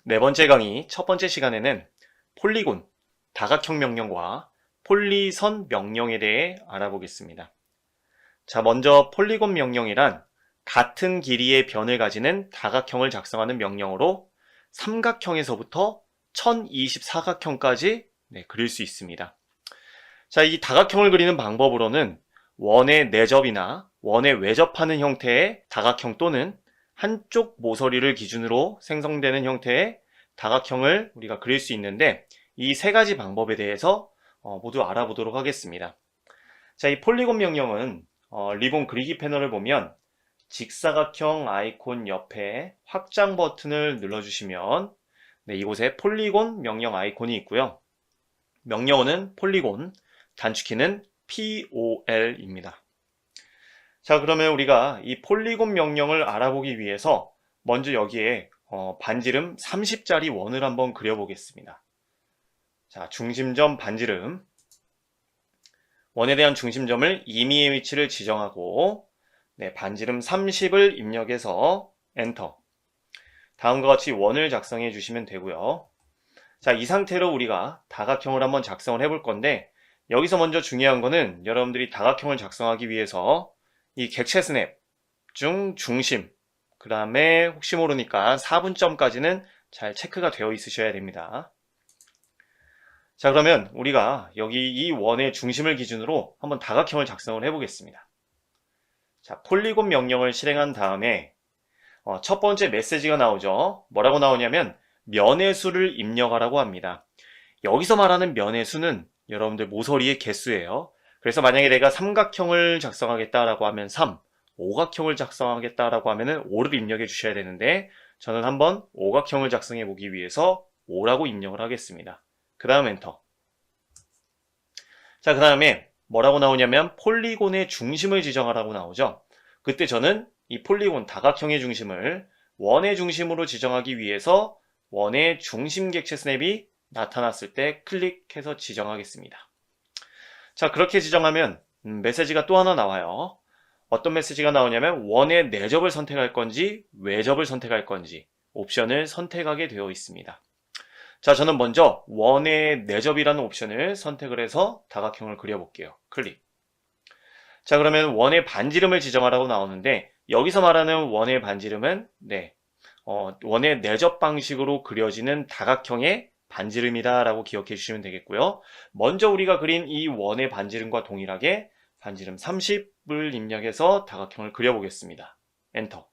네 번째 강의 첫 번째 시간에는 폴리곤, 다각형 명령과 폴리선 명령에 대해 알아보겠습니다. 자, 먼저 폴리곤 명령이란 같은 길이의 변을 가지는 다각형을 작성하는 명령으로 삼각형에서부터 1024각형까지 그릴 수 있습니다. 자, 이 다각형을 그리는 방법으로는 원의 내접이나 원의 외접하는 형태의 다각형 또는 한쪽 모서리를 기준으로 생성되는 형태의 다각형을 우리가 그릴 수 있는데, 이 세 가지 방법에 대해서 모두 알아보도록 하겠습니다. 자, 이 폴리곤 명령은 리본 그리기 패널을 보면 직사각형 아이콘 옆에 확장 버튼을 눌러주시면 이곳에 폴리곤 명령 아이콘이 있고요. 명령어는 폴리곤, 단축키는 POL입니다. 자, 그러면 우리가 이 폴리곤 명령을 알아보기 위해서 먼저 여기에 반지름 30짜리 원을 한번 그려보겠습니다. 자, 중심점 반지름, 원에 대한 중심점을 임의의 위치를 지정하고 반지름 30을 입력해서 엔터. 다음과 같이 원을 작성해 주시면 되고요. 자, 이 상태로 우리가 다각형을 한번 작성을 해볼 건데, 여기서 먼저 중요한 거는 여러분들이 다각형을 작성하기 위해서 이 객체 스냅 중 중심, 그 다음에 혹시 모르니까 4분점까지는 잘 체크가 되어 있으셔야 됩니다. 자, 그러면 우리가 여기 이 원의 중심을 기준으로 한번 다각형을 작성을 해보겠습니다. 자, 폴리곤 명령을 실행한 다음에 첫 번째 메시지가 나오죠. 뭐라고 나오냐면 면의 수를 입력하라고 합니다. 여기서 말하는 면의 수는 여러분들 모서리의 개수예요. 그래서 만약에 내가 삼각형을 작성하겠다라고 하면 3, 오각형을 작성하겠다라고 하면 5를 입력해 주셔야 되는데, 저는 한번 오각형을 작성해 보기 위해서 5라고 입력을 하겠습니다. 그 다음 엔터. 자, 그 다음에 뭐라고 나오냐면 폴리곤의 중심을 지정하라고 나오죠. 그때 저는 이 폴리곤 다각형의 중심을 원의 중심으로 지정하기 위해서 원의 중심 객체 스냅이 나타났을 때 클릭해서 지정하겠습니다. 자, 그렇게 지정하면 메시지가 또 하나 나와요. 어떤 메시지가 나오냐면 원의 내접을 선택할 건지 외접을 선택할 건지 옵션을 선택하게 되어 있습니다. 자, 저는 먼저 원의 내접이라는 옵션을 선택을 해서 다각형을 그려볼게요. 클릭. 자, 그러면 원의 반지름을 지정하라고 나오는데, 여기서 말하는 원의 반지름은 원의 내접 방식으로 그려지는 다각형의 반지름이다 라고 기억해 주시면 되겠고요. 먼저 우리가 그린 이 원의 반지름과 동일하게 반지름 30을 입력해서 다각형을 그려보겠습니다. 엔터.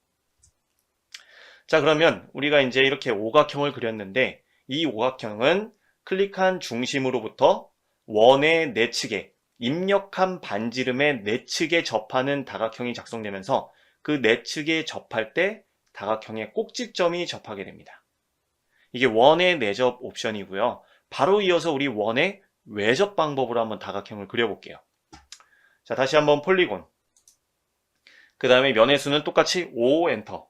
자, 그러면 우리가 이제 이렇게 오각형을 그렸는데, 이 오각형은 클릭한 중심으로부터 원의 내측에 입력한 반지름의 내측에 접하는 다각형이 작성되면서 그 내측에 접할 때 다각형의 꼭지점이 접하게 됩니다. 이게 원의 내접 옵션이고요. 바로 이어서 우리 원의 외접 방법으로 한번 다각형을 그려볼게요. 자, 다시 한번 폴리곤. 그 다음에 면의 수는 똑같이 5 엔터.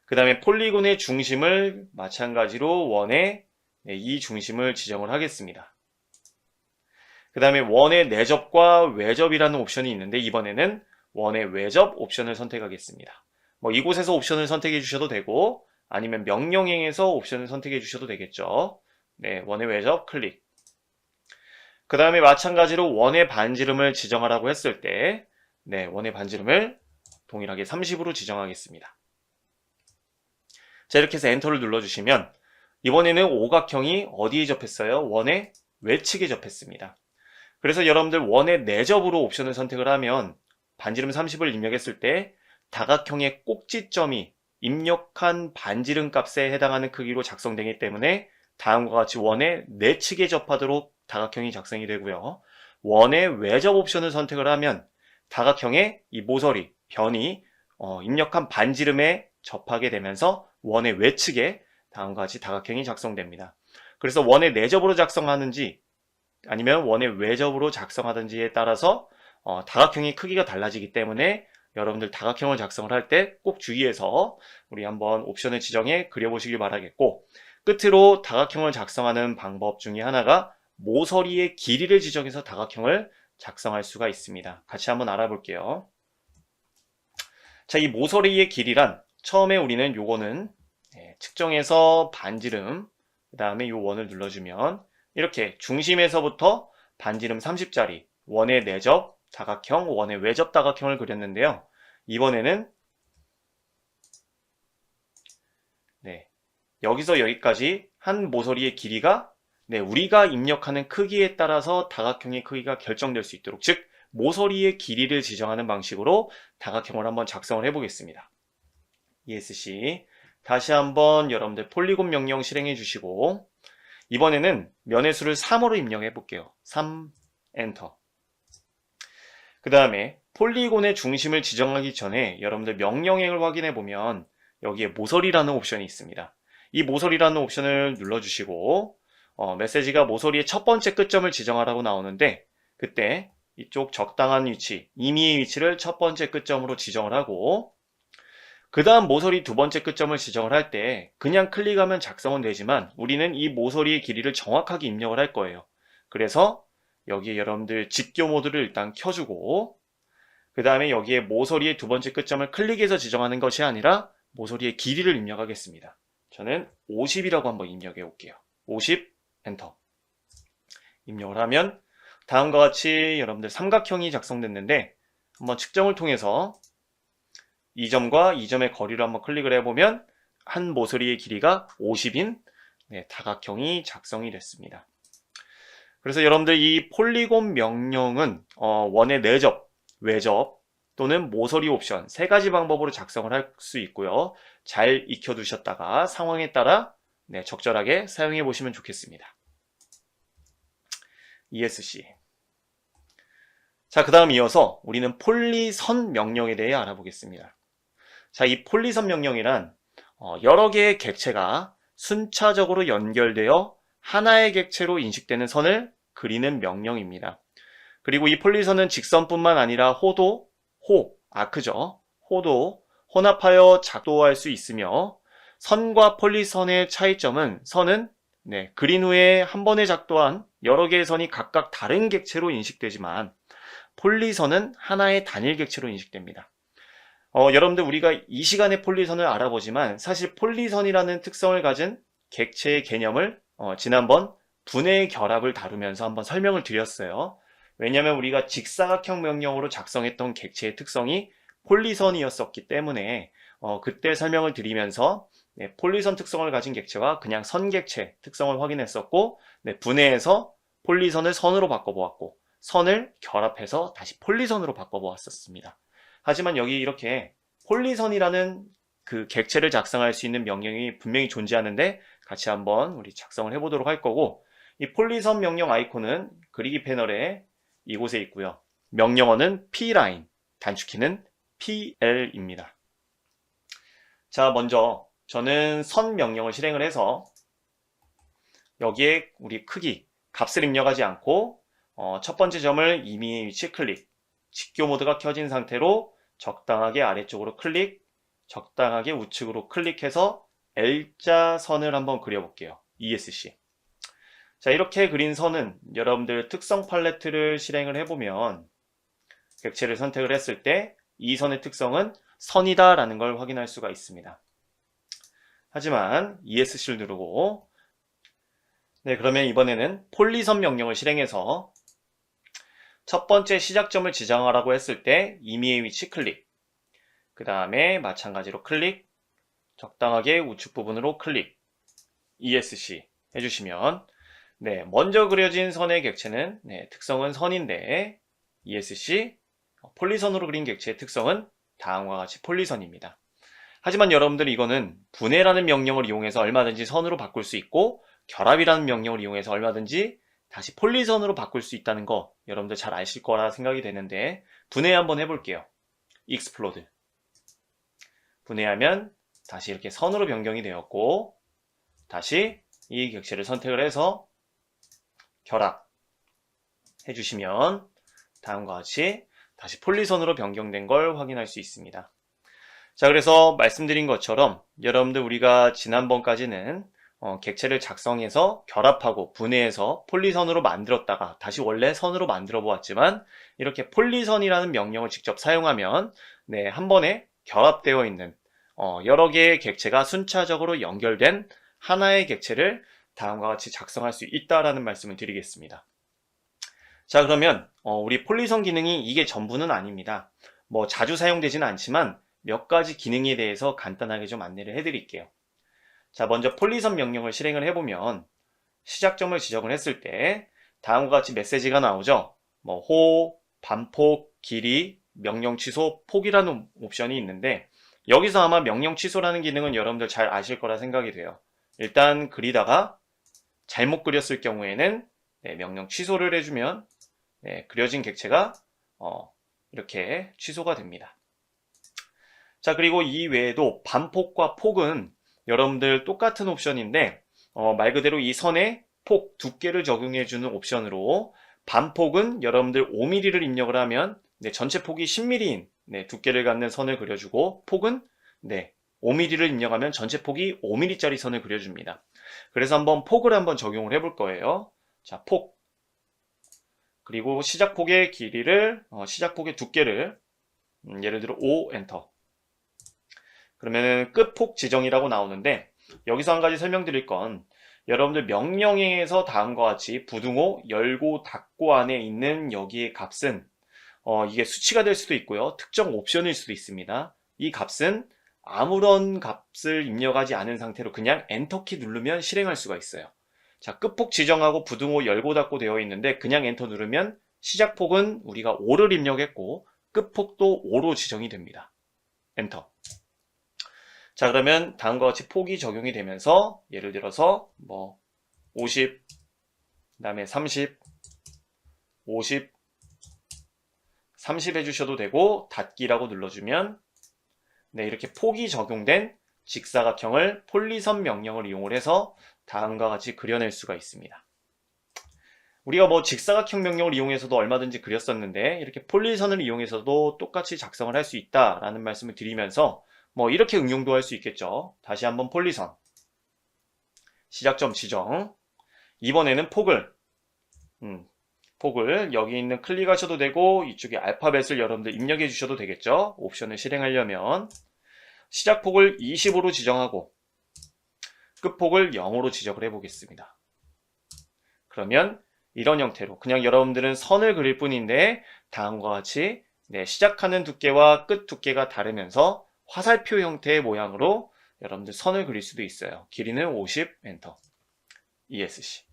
그 다음에 폴리곤의 중심을 마찬가지로 원의 이 중심을 지정을 하겠습니다. 그 다음에 원의 내접과 외접이라는 옵션이 있는데, 이번에는 원의 외접 옵션을 선택하겠습니다. 이곳에서 옵션을 선택해 주셔도 되고, 아니면 명령행에서 옵션을 선택해 주셔도 되겠죠. 원의 외접 클릭. 그 다음에 마찬가지로 원의 반지름을 지정하라고 했을 때, 원의 반지름을 동일하게 30으로 지정하겠습니다. 자, 이렇게 해서 엔터를 눌러주시면 이번에는 오각형이 어디에 접했어요? 원의 외측에 접했습니다. 그래서 여러분들 원의 내접으로 옵션을 선택을 하면 반지름 30을 입력했을 때 다각형의 꼭지점이 입력한 반지름 값에 해당하는 크기로 작성되기 때문에 다음과 같이 원의 내측에 접하도록 다각형이 작성이 되고요. 원의 외접 옵션을 선택을 하면 다각형의 이 모서리, 변이 입력한 반지름에 접하게 되면서 원의 외측에 다음과 같이 다각형이 작성됩니다. 그래서 원의 내접으로 작성하는지 아니면 원의 외접으로 작성하든지에 따라서 다각형의 크기가 달라지기 때문에 여러분들 다각형을 작성을 할 때 꼭 주의해서 우리 한번 옵션을 지정해 그려보시길 바라겠고, 끝으로 다각형을 작성하는 방법 중에 하나가 모서리의 길이를 지정해서 다각형을 작성할 수가 있습니다. 같이 한번 알아볼게요. 자, 이 모서리의 길이란 처음에 우리는 요거는 측정해서 반지름, 그 다음에 이 원을 눌러주면 이렇게 중심에서부터 반지름 30짜리 원의 내접 다각형, 원의 외접 다각형을 그렸는데요. 이번에는 여기서 여기까지 한 모서리의 길이가 우리가 입력하는 크기에 따라서 다각형의 크기가 결정될 수 있도록, 즉 모서리의 길이를 지정하는 방식으로 다각형을 한번 작성을 해보겠습니다. ESC 다시 한번 여러분들 폴리곤 명령 실행해 주시고, 이번에는 면의 수를 3으로 입력해 볼게요. 3 엔터. 그 다음에 폴리곤의 중심을 지정하기 전에 여러분들 명령행을 확인해 보면 여기에 모서리라는 옵션이 있습니다. 이 모서리라는 옵션을 눌러주시고 메시지가 모서리의 첫 번째 끝점을 지정하라고 나오는데, 그때 이쪽 적당한 위치, 임의의 위치를 첫 번째 끝점으로 지정을 하고, 그 다음 모서리 두 번째 끝점을 지정을 할 때 그냥 클릭하면 작성은 되지만 우리는 이 모서리의 길이를 정확하게 입력을 할 거예요. 그래서 여기에 여러분들 집교 모드를 일단 켜주고, 그 다음에 여기에 모서리의 두 번째 끝점을 클릭해서 지정하는 것이 아니라 모서리의 길이를 입력하겠습니다. 저는 50이라고 한번 입력해 볼게요. 50 엔터. 입력을 하면 다음과 같이 여러분들 삼각형이 작성됐는데, 한번 측정을 통해서 이 점과 이 점의 거리를 한번 클릭을 해보면 한 모서리의 길이가 50인 다각형이 작성이 됐습니다. 그래서 여러분들 이 폴리곤 명령은 원의 내접, 외접 또는 모서리 옵션 세 가지 방법으로 작성을 할 수 있고요. 잘 익혀두셨다가 상황에 따라 적절하게 사용해 보시면 좋겠습니다. ESC. 자, 그 다음 이어서 우리는 폴리선 명령에 대해 알아보겠습니다. 자, 이 폴리선 명령이란 여러 개의 객체가 순차적으로 연결되어 하나의 객체로 인식되는 선을 그리는 명령입니다. 그리고 이 폴리선은 직선뿐만 아니라 호도, 아크죠. 호도, 혼합하여 작동할 수 있으며, 선과 폴리선의 차이점은 선은 그린 후에 한 번에 작동한 여러 개의 선이 각각 다른 객체로 인식되지만 폴리선은 하나의 단일 객체로 인식됩니다. 여러분들 우리가 이 시간에 폴리선을 알아보지만 사실 폴리선이라는 특성을 가진 객체의 개념을 지난번 분해의 결합을 다루면서 한번 설명을 드렸어요. 왜냐하면 우리가 직사각형 명령으로 작성했던 객체의 특성이 폴리선이었었기 때문에 그때 설명을 드리면서 폴리선 특성을 가진 객체와 그냥 선객체 특성을 확인했었고, 분해해서 폴리선을 선으로 바꿔보았고, 선을 결합해서 다시 폴리선으로 바꿔보았었습니다. 하지만 여기 이렇게 폴리선이라는 그 객체를 작성할 수 있는 명령이 분명히 존재하는데 같이 한번 우리 작성을 해보도록 할 거고, 이 폴리선 명령 아이콘은 그리기 패널에 이곳에 있고요. 명령어는 P라인, 단축키는 PL입니다. 자, 먼저 저는 선 명령을 실행을 해서 여기에 우리 크기, 값을 입력하지 않고 첫 번째 점을 임의의 위치 클릭, 직교 모드가 켜진 상태로 적당하게 아래쪽으로 클릭, 적당하게 우측으로 클릭해서 L자 선을 한번 그려볼게요. ESC. 자, 이렇게 그린 선은 여러분들 특성 팔레트를 실행을 해보면 객체를 선택을 했을 때 이 선의 특성은 선이다 라는 걸 확인할 수가 있습니다. 하지만 ESC를 누르고 그러면 이번에는 폴리선 명령을 실행해서 첫 번째 시작점을 지정하라고 했을 때 임의의 위치 클릭, 그 다음에 마찬가지로 클릭, 적당하게 우측 부분으로 클릭, ESC 해주시면 먼저 그려진 선의 객체는 특성은 선인데 ESC 폴리선으로 그린 객체의 특성은 다음과 같이 폴리선입니다. 하지만 여러분들 이거는 분해라는 명령을 이용해서 얼마든지 선으로 바꿀 수 있고 결합이라는 명령을 이용해서 얼마든지 다시 폴리선으로 바꿀 수 있다는 거 여러분들 잘 아실 거라 생각이 되는데, 분해 한번 해볼게요. Explode. 분해하면 다시 이렇게 선으로 변경이 되었고, 다시 이 객체를 선택을 해서 결합 해주시면 다음과 같이 다시 폴리선으로 변경된 걸 확인할 수 있습니다. 자, 그래서 말씀드린 것처럼 여러분들 우리가 지난번까지는 객체를 작성해서 결합하고 분해해서 폴리선으로 만들었다가 다시 원래 선으로 만들어 보았지만, 이렇게 폴리선이라는 명령을 직접 사용하면 한 번에 결합되어 있는 여러 개의 객체가 순차적으로 연결된 하나의 객체를 다음과 같이 작성할 수 있다라는 말씀을 드리겠습니다. 자, 그러면 우리 폴리선 기능이 이게 전부는 아닙니다. 뭐 자주 사용되지는 않지만 몇 가지 기능에 대해서 간단하게 좀 안내를 해드릴게요. 자, 먼저 폴리선 명령을 실행을 해보면 시작점을 지정을 했을 때 다음과 같이 메시지가 나오죠. 뭐 호, 반폭, 길이, 명령 취소, 폭이라는 옵션이 있는데 여기서 아마 명령 취소라는 기능은 여러분들 잘 아실 거라 생각이 돼요. 일단 그리다가 잘못 그렸을 경우에는 명령 취소를 해주면 그려진 객체가 이렇게 취소가 됩니다. 자, 그리고 이 외에도 반폭과 폭은 여러분들 똑같은 옵션인데 말 그대로 이 선에 폭 두께를 적용해주는 옵션으로 반폭은 여러분들 5mm를 입력을 하면 전체 폭이 10mm인 두께를 갖는 선을 그려주고 폭은 5mm를 입력하면 전체 폭이 5mm짜리 선을 그려줍니다. 그래서 한번 폭을 한번 적용을 해볼 거예요. 자, 폭 그리고 시작폭의 길이를 시작폭의 두께를 예를 들어 5 엔터. 그러면은 끝폭 지정이라고 나오는데 여기서 한 가지 설명드릴 건 여러분들 명령에서 다음과 같이 부등호 열고 닫고 안에 있는 여기의 값은 이게 수치가 될 수도 있고요. 특정 옵션일 수도 있습니다. 이 값은 아무런 값을 입력하지 않은 상태로 그냥 엔터키 누르면 실행할 수가 있어요. 자, 끝폭 지정하고 부등호 열고 닫고 되어 있는데 그냥 엔터 누르면 시작폭은 우리가 5를 입력했고 끝폭도 5로 지정이 됩니다. 엔터. 자, 그러면 다음과 같이 폭이 적용이 되면서 예를 들어서 뭐 50, 그다음에 30, 50, 30 해주셔도 되고 닫기라고 눌러주면 이렇게 폭이 적용된 직사각형을 폴리선 명령을 이용을 해서 다음과 같이 그려낼 수가 있습니다. 우리가 뭐 직사각형 명령을 이용해서도 얼마든지 그렸었는데 이렇게 폴리선을 이용해서도 똑같이 작성을 할 수 있다라는 말씀을 드리면서 뭐 이렇게 응용도 할 수 있겠죠. 다시 한번 폴리선 시작점 지정. 이번에는 폭을 여기 있는 클릭하셔도 되고 이쪽에 알파벳을 여러분들 입력해 주셔도 되겠죠. 옵션을 실행하려면 시작폭을 20으로 지정하고 끝폭을 0으로 지정을 해 보겠습니다. 그러면 이런 형태로 그냥 여러분들은 선을 그릴 뿐인데 다음과 같이 시작하는 두께와 끝 두께가 다르면서 화살표 형태의 모양으로 여러분들 선을 그릴 수도 있어요. 길이는 50 엔터 ESC.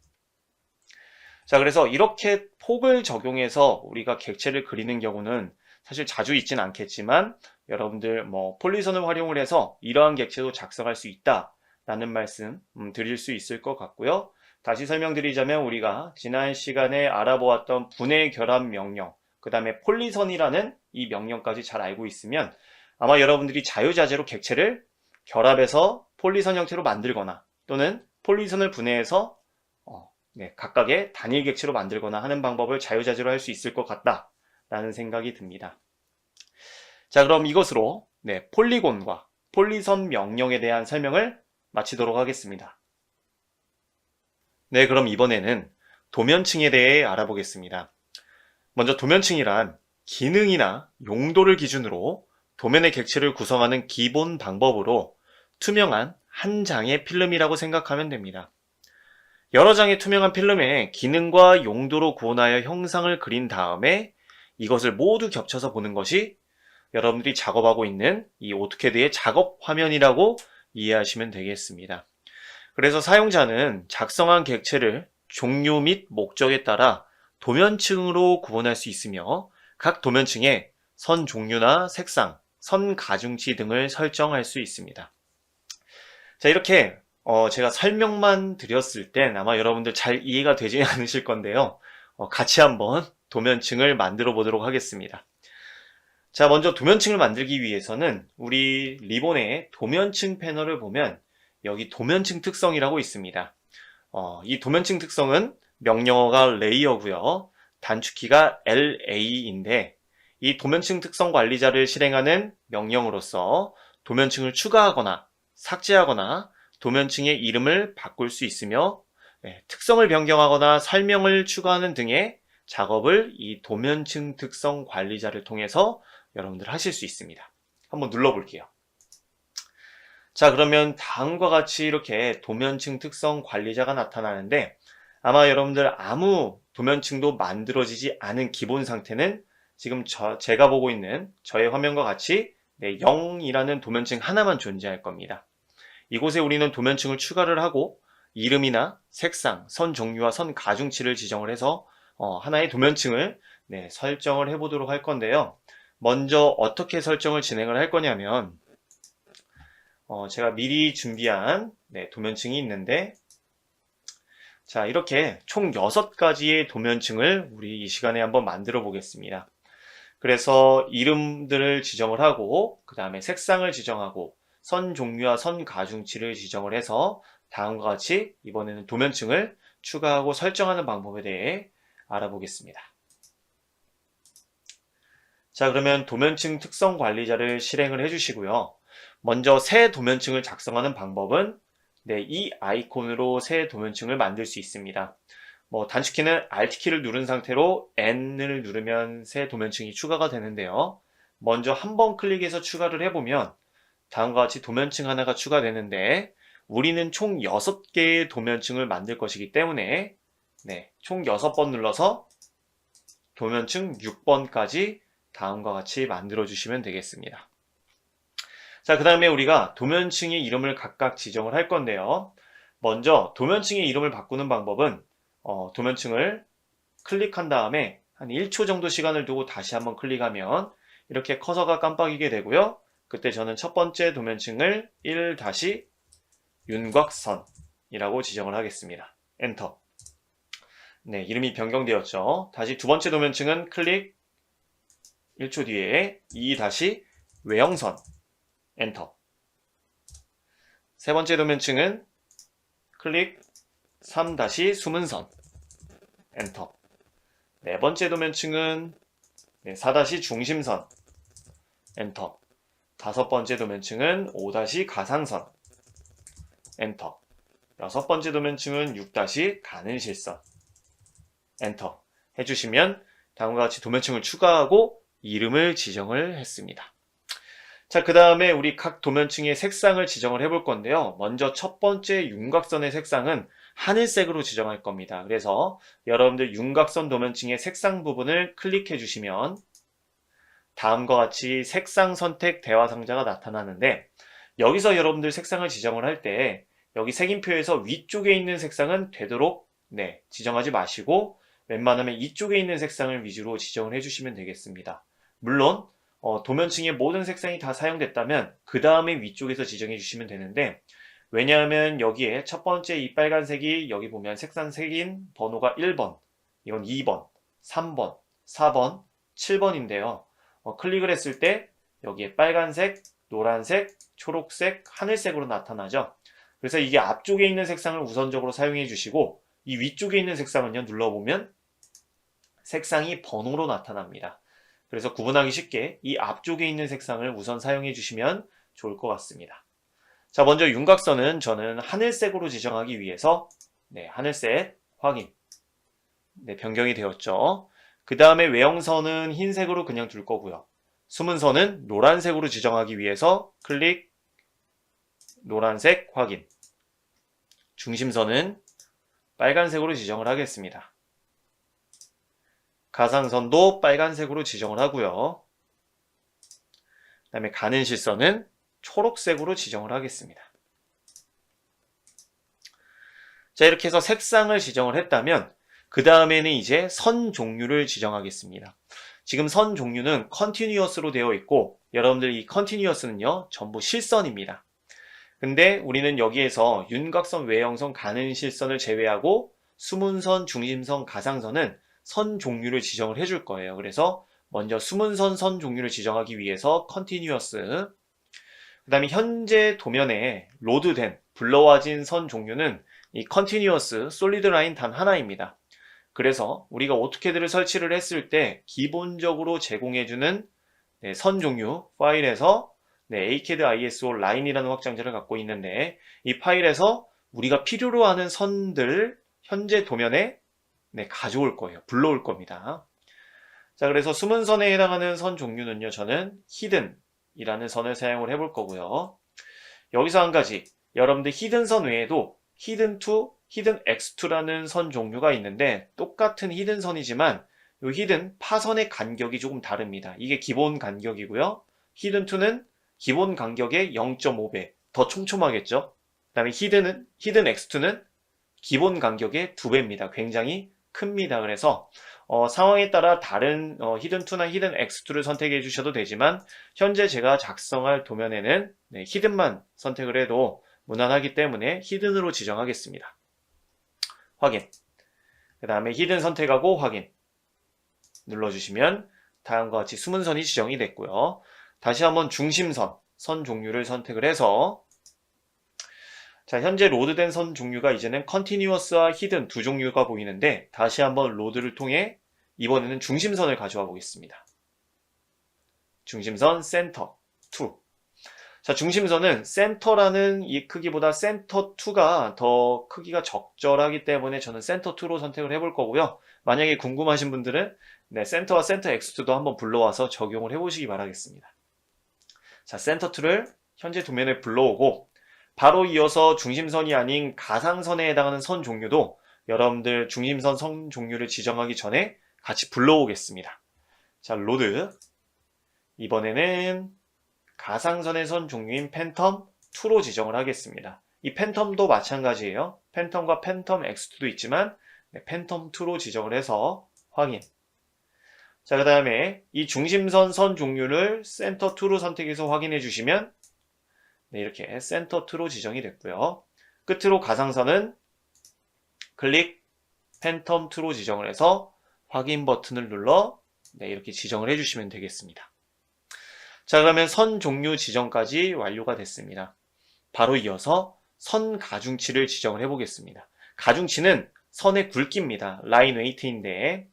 자, 그래서 이렇게 폭을 적용해서 우리가 객체를 그리는 경우는 사실 자주 있진 않겠지만 여러분들 뭐 폴리선을 활용을 해서 이러한 객체도 작성할 수 있다라는 말씀 드릴 수 있을 것 같고요. 다시 설명드리자면 우리가 지난 시간에 알아보았던 분해 결합 명령, 그 다음에 폴리선이라는 이 명령까지 잘 알고 있으면 아마 여러분들이 자유자재로 객체를 결합해서 폴리선 형태로 만들거나 또는 폴리선을 분해해서 각각의 단일 객체로 만들거나 하는 방법을 자유자재로 할 수 있을 것 같다라는 생각이 듭니다. 자, 그럼 이것으로 폴리곤과 폴리선 명령에 대한 설명을 마치도록 하겠습니다. 그럼 이번에는 도면층에 대해 알아보겠습니다. 먼저 도면층이란 기능이나 용도를 기준으로 도면의 객체를 구성하는 기본 방법으로 투명한 한 장의 필름이라고 생각하면 됩니다. 여러 장의 투명한 필름에 기능과 용도로 구분하여 형상을 그린 다음에 이것을 모두 겹쳐서 보는 것이 여러분들이 작업하고 있는 이 오토캐드의 작업 화면이라고 이해하시면 되겠습니다. 그래서 사용자는 작성한 객체를 종류 및 목적에 따라 도면층으로 구분할 수 있으며 각 도면층에 선 종류나 색상, 선 가중치 등을 설정할 수 있습니다. 자, 이렇게 제가 설명만 드렸을 땐 아마 여러분들 잘 이해가 되지 않으실 건데요. 같이 한번 도면층을 만들어 보도록 하겠습니다. 자, 먼저 도면층을 만들기 위해서는 우리 리본의 도면층 패널을 보면 여기 도면층 특성이라고 있습니다. 이 도면층 특성은 명령어가 레이어고요. 단축키가 LA인데 이 도면층 특성 관리자를 실행하는 명령으로서 도면층을 추가하거나 삭제하거나 도면층의 이름을 바꿀 수 있으며 특성을 변경하거나 설명을 추가하는 등의 작업을 이 도면층 특성 관리자를 통해서 여러분들 하실 수 있습니다. 한번 눌러볼게요. 자, 그러면 다음과 같이 이렇게 도면층 특성 관리자가 나타나는데 아마 여러분들 아무 도면층도 만들어지지 않은 기본 상태는 지금 제가 보고 있는 저의 화면과 같이 0이라는 도면층 하나만 존재할 겁니다. 이곳에 우리는 도면층을 추가를 하고 이름이나 색상, 선 종류와 선 가중치를 지정을 해서 하나의 도면층을 설정을 해보도록 할 건데요. 먼저 어떻게 설정을 진행을 할 거냐면 제가 미리 준비한 도면층이 있는데 자, 이렇게 총 6가지의 도면층을 우리 이 시간에 한번 만들어 보겠습니다. 그래서 이름들을 지정을 하고 그 다음에 색상을 지정하고 선 종류와 선 가중치를 지정을 해서 다음과 같이 이번에는 도면층을 추가하고 설정하는 방법에 대해 알아보겠습니다. 자, 그러면 도면층 특성 관리자를 실행을 해주시고요. 먼저 새 도면층을 작성하는 방법은 이 아이콘으로 새 도면층을 만들 수 있습니다. 단축키는 Alt키를 누른 상태로 N을 누르면 새 도면층이 추가가 되는데요. 먼저 한 번 클릭해서 추가를 해보면 다음과 같이 도면층 하나가 추가되는데 우리는 총 6개의 도면층을 만들 것이기 때문에 총 6번 눌러서 도면층 6번까지 다음과 같이 만들어 주시면 되겠습니다. 자, 그 다음에 우리가 도면층의 이름을 각각 지정을 할 건데요. 먼저 도면층의 이름을 바꾸는 방법은 도면층을 클릭한 다음에 한 1초 정도 시간을 두고 다시 한번 클릭하면 이렇게 커서가 깜빡이게 되고요. 그때 저는 첫 번째 도면층을 1-윤곽선이라고 지정을 하겠습니다. 엔터. 네, 이름이 변경되었죠. 다시 두 번째 도면층은 클릭 1초 뒤에 2-외형선 엔터. 세 번째 도면층은 클릭 3-숨은선 엔터. 네 번째 도면층은 4-중심선 엔터. 다섯 번째 도면층은 5-가상선 엔터. 여섯 번째 도면층은 6-가는실선 엔터 해주시면 다음과 같이 도면층을 추가하고 이름을 지정을 했습니다. 자, 그 다음에 우리 각 도면층의 색상을 지정을 해볼 건데요. 먼저 첫 번째 윤곽선의 색상은 하늘색으로 지정할 겁니다. 그래서 여러분들 윤곽선 도면층의 색상 부분을 클릭해 주시면 다음과 같이 색상 선택 대화 상자가 나타나는데 여기서 여러분들 색상을 지정을 할 때 여기 색인표에서 위쪽에 있는 색상은 되도록 지정하지 마시고 웬만하면 이쪽에 있는 색상을 위주로 지정을 해주시면 되겠습니다. 물론 도면층의 모든 색상이 다 사용됐다면 그 다음에 위쪽에서 지정해 주시면 되는데 왜냐하면 여기에 첫 번째 이 빨간색이 여기 보면 색상 색인 번호가 1번, 이건 2번, 3번, 4번, 7번인데요. 클릭을 했을 때 여기에 빨간색, 노란색, 초록색, 하늘색으로 나타나죠. 그래서 이게 앞쪽에 있는 색상을 우선적으로 사용해 주시고 이 위쪽에 있는 색상은요 눌러보면 색상이 번호로 나타납니다. 그래서 구분하기 쉽게 이 앞쪽에 있는 색상을 우선 사용해 주시면 좋을 것 같습니다. 자, 먼저 윤곽선은 저는 하늘색으로 지정하기 위해서 하늘색 확인. 변경이 되었죠. 그 다음에 외형선은 흰색으로 그냥 둘 거고요. 숨은선은 노란색으로 지정하기 위해서 클릭 노란색 확인. 중심선은 빨간색으로 지정을 하겠습니다. 가상선도 빨간색으로 지정을 하고요. 그 다음에 가는 실선은 초록색으로 지정을 하겠습니다. 자, 이렇게 해서 색상을 지정을 했다면 그 다음에는 이제 선 종류를 지정하겠습니다. 지금 선 종류는 컨티뉴어스로 되어 있고 여러분들 이 컨티뉴어스는요 전부 실선입니다. 근데 우리는 여기에서 윤곽선, 외형선, 가는 실선을 제외하고 숨은선, 중심선, 가상선은 선 종류를 지정을 해줄 거예요. 그래서 먼저 숨은선 선 종류를 지정하기 위해서 컨티뉴어스, 그 다음에 현재 도면에 로드된 불러와진 선 종류는 이 컨티뉴어스 솔리드 라인 단 하나입니다. 그래서 우리가 오토캐드를 설치를 했을 때 기본적으로 제공해주는 선 종류 파일에서 ACAD ISO 라인이라는 확장자를 갖고 있는데 이 파일에서 우리가 필요로 하는 선들 현재 도면에 가져올 거예요. 불러올 겁니다. 자, 그래서 숨은 선에 해당하는 선 종류는요, 저는 히든이라는 선을 사용을 해볼 거고요. 여기서 한 가지, 여러분들 히든선 외에도 히든2, 히든 x2라는 선 종류가 있는데 똑같은 히든선이지만 이 히든 파선의 간격이 조금 다릅니다. 이게 기본 간격이고요. 히든2는 기본 간격의 0.5배, 더 촘촘하겠죠. 그 다음에 히든 x2는 기본 간격의 2배입니다. 굉장히 큽니다. 그래서 상황에 따라 다른 히든2나 히든 x2를 선택해 주셔도 되지만 현재 제가 작성할 도면에는 히든만 선택을 해도 무난하기 때문에 히든으로 지정하겠습니다. 확인. 그 다음에 히든 선택하고 확인 눌러주시면 다음과 같이 숨은 선이 지정이 됐고요. 다시 한번 중심선, 선 종류를 선택을 해서 자, 현재 로드된 선 종류가 이제는 컨티뉴어스와 히든 두 종류가 보이는데 다시 한번 로드를 통해 이번에는 중심선을 가져와 보겠습니다. 중심선 센터 2. 자, 중심선은 센터라는 이 크기보다 센터 2가 더 크기가 적절하기 때문에 저는 센터 2로 선택을 해볼 거고요. 만약에 궁금하신 분들은 센터와 센터 x2도 한번 불러와서 적용을 해보시기 바라겠습니다. 자, 센터 2를 현재 도면에 불러오고 바로 이어서 중심선이 아닌 가상선에 해당하는 선 종류도 여러분들 중심선 선 종류를 지정하기 전에 같이 불러오겠습니다. 자, 로드. 이번에는 가상선의 선 종류인 팬텀 2로 지정을 하겠습니다. 이 팬텀도 마찬가지예요. 팬텀과 팬텀 x2도 있지만 팬텀 2로 지정을 해서 확인. 자, 그 다음에 이 중심선 선 종류를 센터 2로 선택해서 확인해 주시면 이렇게 센터 2로 지정이 됐고요. 끝으로 가상선은 클릭 팬텀 2로 지정을 해서 확인 버튼을 눌러 이렇게 지정을 해주시면 되겠습니다. 자, 그러면 선 종류 지정까지 완료가 됐습니다. 바로 이어서 선 가중치를 지정을 해보겠습니다. 가중치는 선의 굵기입니다. 라인 웨이트인데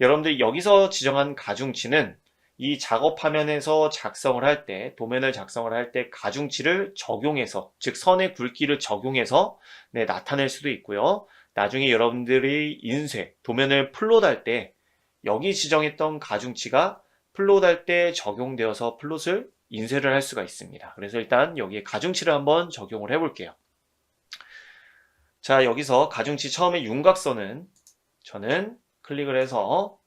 여러분들 여기서 지정한 가중치는 이 작업 화면에서 작성을 할 때, 도면을 작성을 할 때 가중치를 적용해서, 즉 선의 굵기를 적용해서 나타낼 수도 있고요. 나중에 여러분들이 인쇄, 도면을 플롯할 때 여기 지정했던 가중치가 플롯할 때 적용되어서 플롯을 인쇄를 할 수가 있습니다. 그래서 일단 여기에 가중치를 한번 적용을 해볼게요. 자, 여기서 가중치 처음에 윤곽선은 저는 클릭을 해서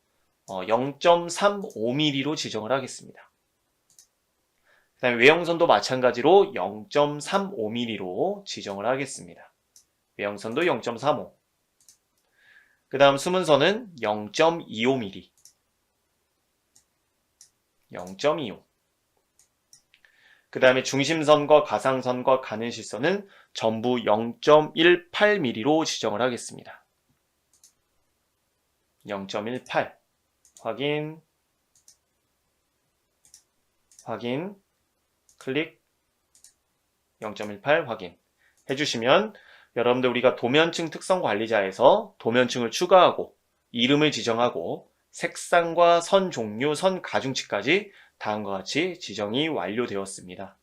0.35mm로 지정을 하겠습니다. 그 다음에 외형선도 마찬가지로 0.35mm로 지정을 하겠습니다. 외형선도 0.35. 그 다음 숨은선은 0.25mm. 0.25. 그 다음에 중심선과 가상선과 가는실선은 전부 0.18mm로 지정을 하겠습니다. 0.18. 확인, 확인, 클릭, 0.18 확인 해주시면 여러분들 우리가 도면층 특성 관리자에서 도면층을 추가하고 이름을 지정하고 색상과 선 종류, 선 가중치까지 다음과 같이 지정이 완료되었습니다.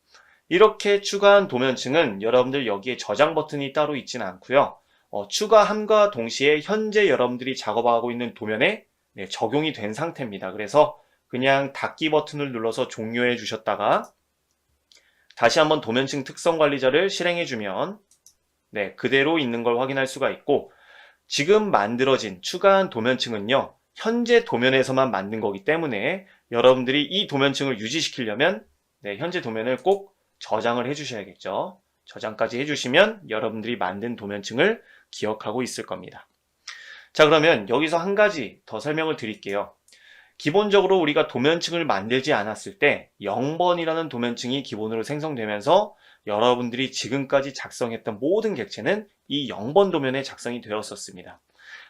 이렇게 추가한 도면층은 여러분들 여기에 저장 버튼이 따로 있지는 않고요. 추가함과 동시에 현재 여러분들이 작업하고 있는 도면에 적용이 된 상태입니다. 그래서 그냥 닫기 버튼을 눌러서 종료해 주셨다가 다시 한번 도면층 특성 관리자를 실행해 주면 그대로 있는 걸 확인할 수가 있고 지금 만들어진 추가한 도면층은요. 현재 도면에서만 만든 거기 때문에 여러분들이 이 도면층을 유지시키려면 현재 도면을 꼭 저장을 해 주셔야겠죠. 저장까지 해주시면 여러분들이 만든 도면층을 기억하고 있을 겁니다. 자, 그러면 여기서 한 가지 더 설명을 드릴게요. 기본적으로 우리가 도면층을 만들지 않았을 때 0번이라는 도면층이 기본으로 생성되면서 여러분들이 지금까지 작성했던 모든 객체는 이 0번 도면에 작성이 되었었습니다.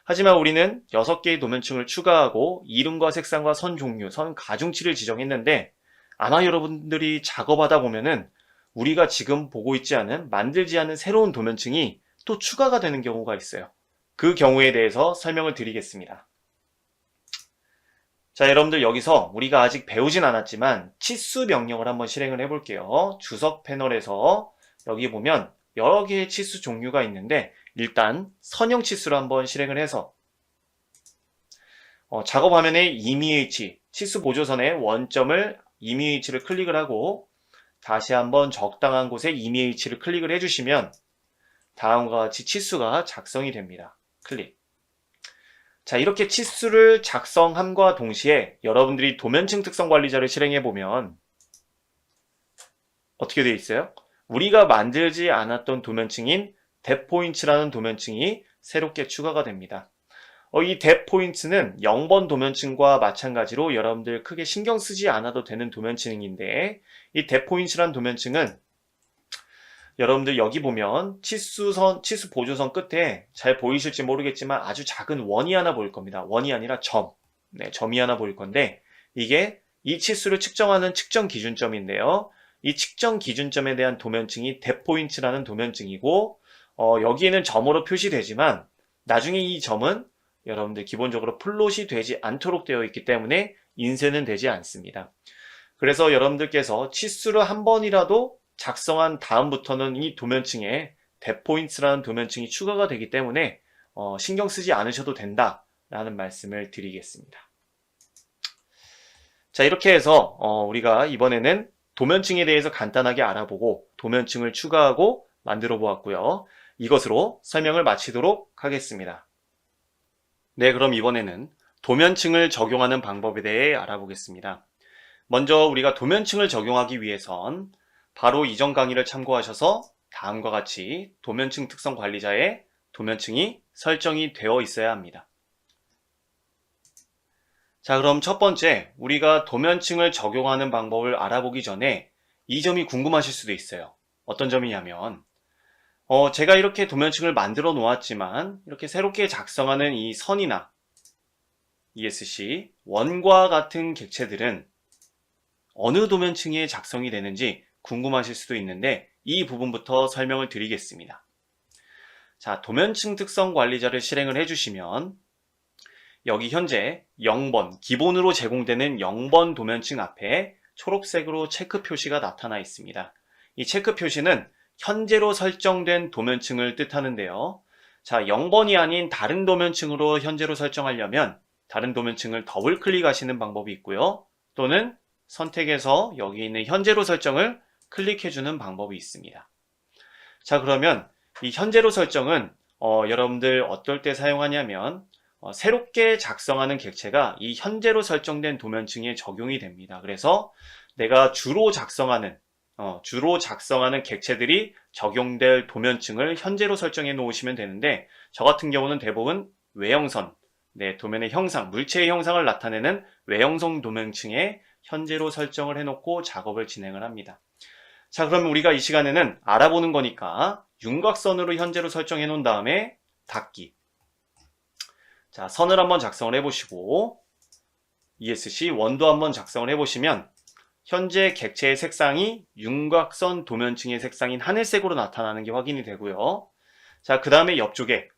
하지만 우리는 6개의 도면층을 추가하고 이름과 색상과 선 종류, 선 가중치를 지정했는데 아마 여러분들이 작업하다 보면은 우리가 지금 보고 있지 않은, 만들지 않은 새로운 도면층이 또 추가가 되는 경우가 있어요. 그 경우에 대해서 설명을 드리겠습니다. 자, 여러분들 여기서 우리가 아직 배우진 않았지만 치수 명령을 한번 실행을 해볼게요. 주석 패널에서 여기 보면 여러 개의 치수 종류가 있는데 일단 선형 치수를 한번 실행을 해서 작업 화면에 EMH, 치수 보조선의 원점을 EMH를 클릭을 하고 다시 한번 적당한 곳에 EMH를 클릭을 해주시면 다음과 같이 치수가 작성이 됩니다. 클릭. 자, 이렇게 치수를 작성함과 동시에 여러분들이 도면층 특성 관리자를 실행해 보면 어떻게 되어 있어요? 우리가 만들지 않았던 도면층인 뎁포인트라는 도면층이 새롭게 추가가 됩니다. 이 뎁포인트는 0번 도면층과 마찬가지로 여러분들 크게 신경 쓰지 않아도 되는 도면층인데, 이 뎁포인트라는 도면층은 여러분들 여기 보면 치수 보조선 끝에 잘 보이실지 모르겠지만 아주 작은 원이 하나 보일 겁니다. 원이 아니라 점. 네, 점이 하나 보일 건데, 이게 이 치수를 측정하는 측정 기준점인데요. 이 측정 기준점에 대한 도면층이 뎁포인트라는 도면층이고, 여기에는 점으로 표시되지만 나중에 이 점은 여러분들 기본적으로 플롯이 되지 않도록 되어 있기 때문에 인쇄는 되지 않습니다. 그래서 여러분들께서 치수를 한 번이라도 작성한 다음부터는 이 도면층에 뎁포인트라는 도면층이 추가가 되기 때문에 신경 쓰지 않으셔도 된다라는 말씀을 드리겠습니다. 자, 이렇게 해서 우리가 이번에는 도면층에 대해서 간단하게 알아보고 도면층을 추가하고 만들어 보았고요. 이것으로 설명을 마치도록 하겠습니다. 네, 그럼 이번에는 도면층을 적용하는 방법에 대해 알아보겠습니다. 먼저 우리가 도면층을 적용하기 위해선 바로 이전 강의를 참고하셔서 다음과 같이 도면층 특성 관리자에 도면층이 설정이 되어 있어야 합니다. 자, 그럼 첫 번째, 우리가 도면층을 적용하는 방법을 알아보기 전에 이 점이 궁금하실 수도 있어요. 어떤 점이냐면 제가 이렇게 도면층을 만들어 놓았지만 이렇게 새롭게 작성하는 이 선이나 ESC, 원과 같은 객체들은 어느 도면층에 작성이 되는지 궁금하실 수도 있는데 이 부분부터 설명을 드리겠습니다. 자, 도면층 특성 관리자를 실행을 해주시면 여기 현재 0번, 기본으로 제공되는 0번 도면층 앞에 초록색으로 체크 표시가 나타나 있습니다. 이 체크 표시는 현재로 설정된 도면층을 뜻하는데요. 자, 0번이 아닌 다른 도면층으로 현재로 설정하려면 다른 도면층을 더블 클릭하시는 방법이 있고요. 또는 선택해서 여기 있는 현재로 설정을 클릭해주는 방법이 있습니다. 자, 그러면 이 현재로 설정은 여러분들 어떨 때 사용하냐면 새롭게 작성하는 객체가 이 현재로 설정된 도면층에 적용이 됩니다. 그래서 내가 주로 작성하는 객체들이 적용될 도면층을 현재로 설정해 놓으시면 되는데 저 같은 경우는 대부분 외형선, 도면의 형상, 물체의 형상을 나타내는 외형성 도면층에 현재로 설정을 해놓고 작업을 진행을 합니다. 자, 그러면 우리가 이 시간에는 알아보는 거니까 윤곽선으로 현재로 설정해 놓은 다음에 닫기. 자, 선을 한번 작성을 해보시고 ESC 원도 한번 작성을 해보시면 현재 객체의 색상이 윤곽선 도면층의 색상인 하늘색으로 나타나는 게 확인이 되고요. 자, 그 다음에 옆쪽에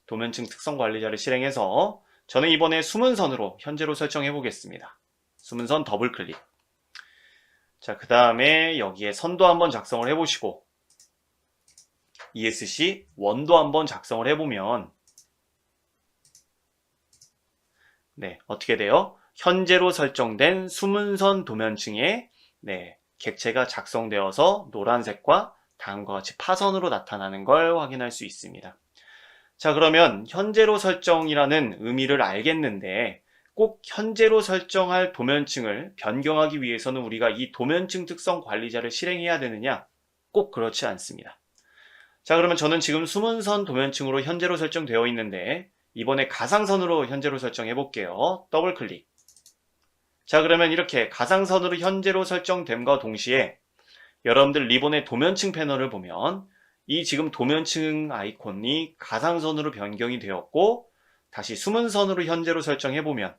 도면층 특성 관리자를 실행해서 저는 이번에 숨은 선으로 현재로 설정해 보겠습니다. 숨은 선 더블 클릭. 자, 그 다음에 여기에 선도 한번 작성을 해보시고 ESC 원도 한번 작성을 해보면 어떻게 돼요? 현재로 설정된 숨은 선 도면층에 객체가 작성되어서 노란색과 다음과 같이 파선으로 나타나는 걸 확인할 수 있습니다. 자, 그러면 현재로 설정이라는 의미를 알겠는데 꼭 현재로 설정할 도면층을 변경하기 위해서는 우리가 이 도면층 특성 관리자를 실행해야 되느냐? 꼭 그렇지 않습니다. 자, 그러면 저는 지금 숨은 선 도면층으로 현재로 설정되어 있는데 이번에 가상선으로 현재로 설정해 볼게요. 더블 클릭. 자, 그러면 이렇게 가상선으로 현재로 설정됨과 동시에 여러분들 리본의 도면층 패널을 보면 이 지금 도면층 아이콘이 가상선으로 변경이 되었고 다시 숨은 선으로 현재로 설정해 보면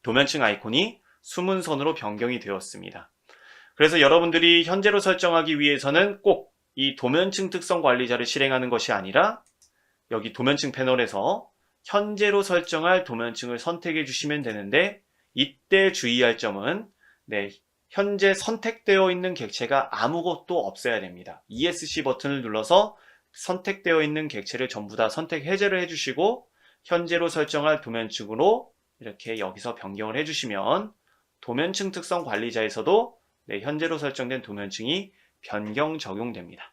도면층 아이콘이 숨은 선으로 변경이 되었습니다. 그래서 여러분들이 현재로 설정하기 위해서는 꼭 이 도면층 특성 관리자를 실행하는 것이 아니라 여기 도면층 패널에서 현재로 설정할 도면층을 선택해 주시면 되는데 이때 주의할 점은 현재 선택되어 있는 객체가 아무것도 없어야 됩니다. ESC 버튼을 눌러서 선택되어 있는 객체를 전부 다 선택 해제를 해주시고 현재로 설정할 도면층으로 이렇게 여기서 변경을 해주시면 도면층 특성 관리자에서도 네, 현재로 설정된 도면층이 변경 적용됩니다.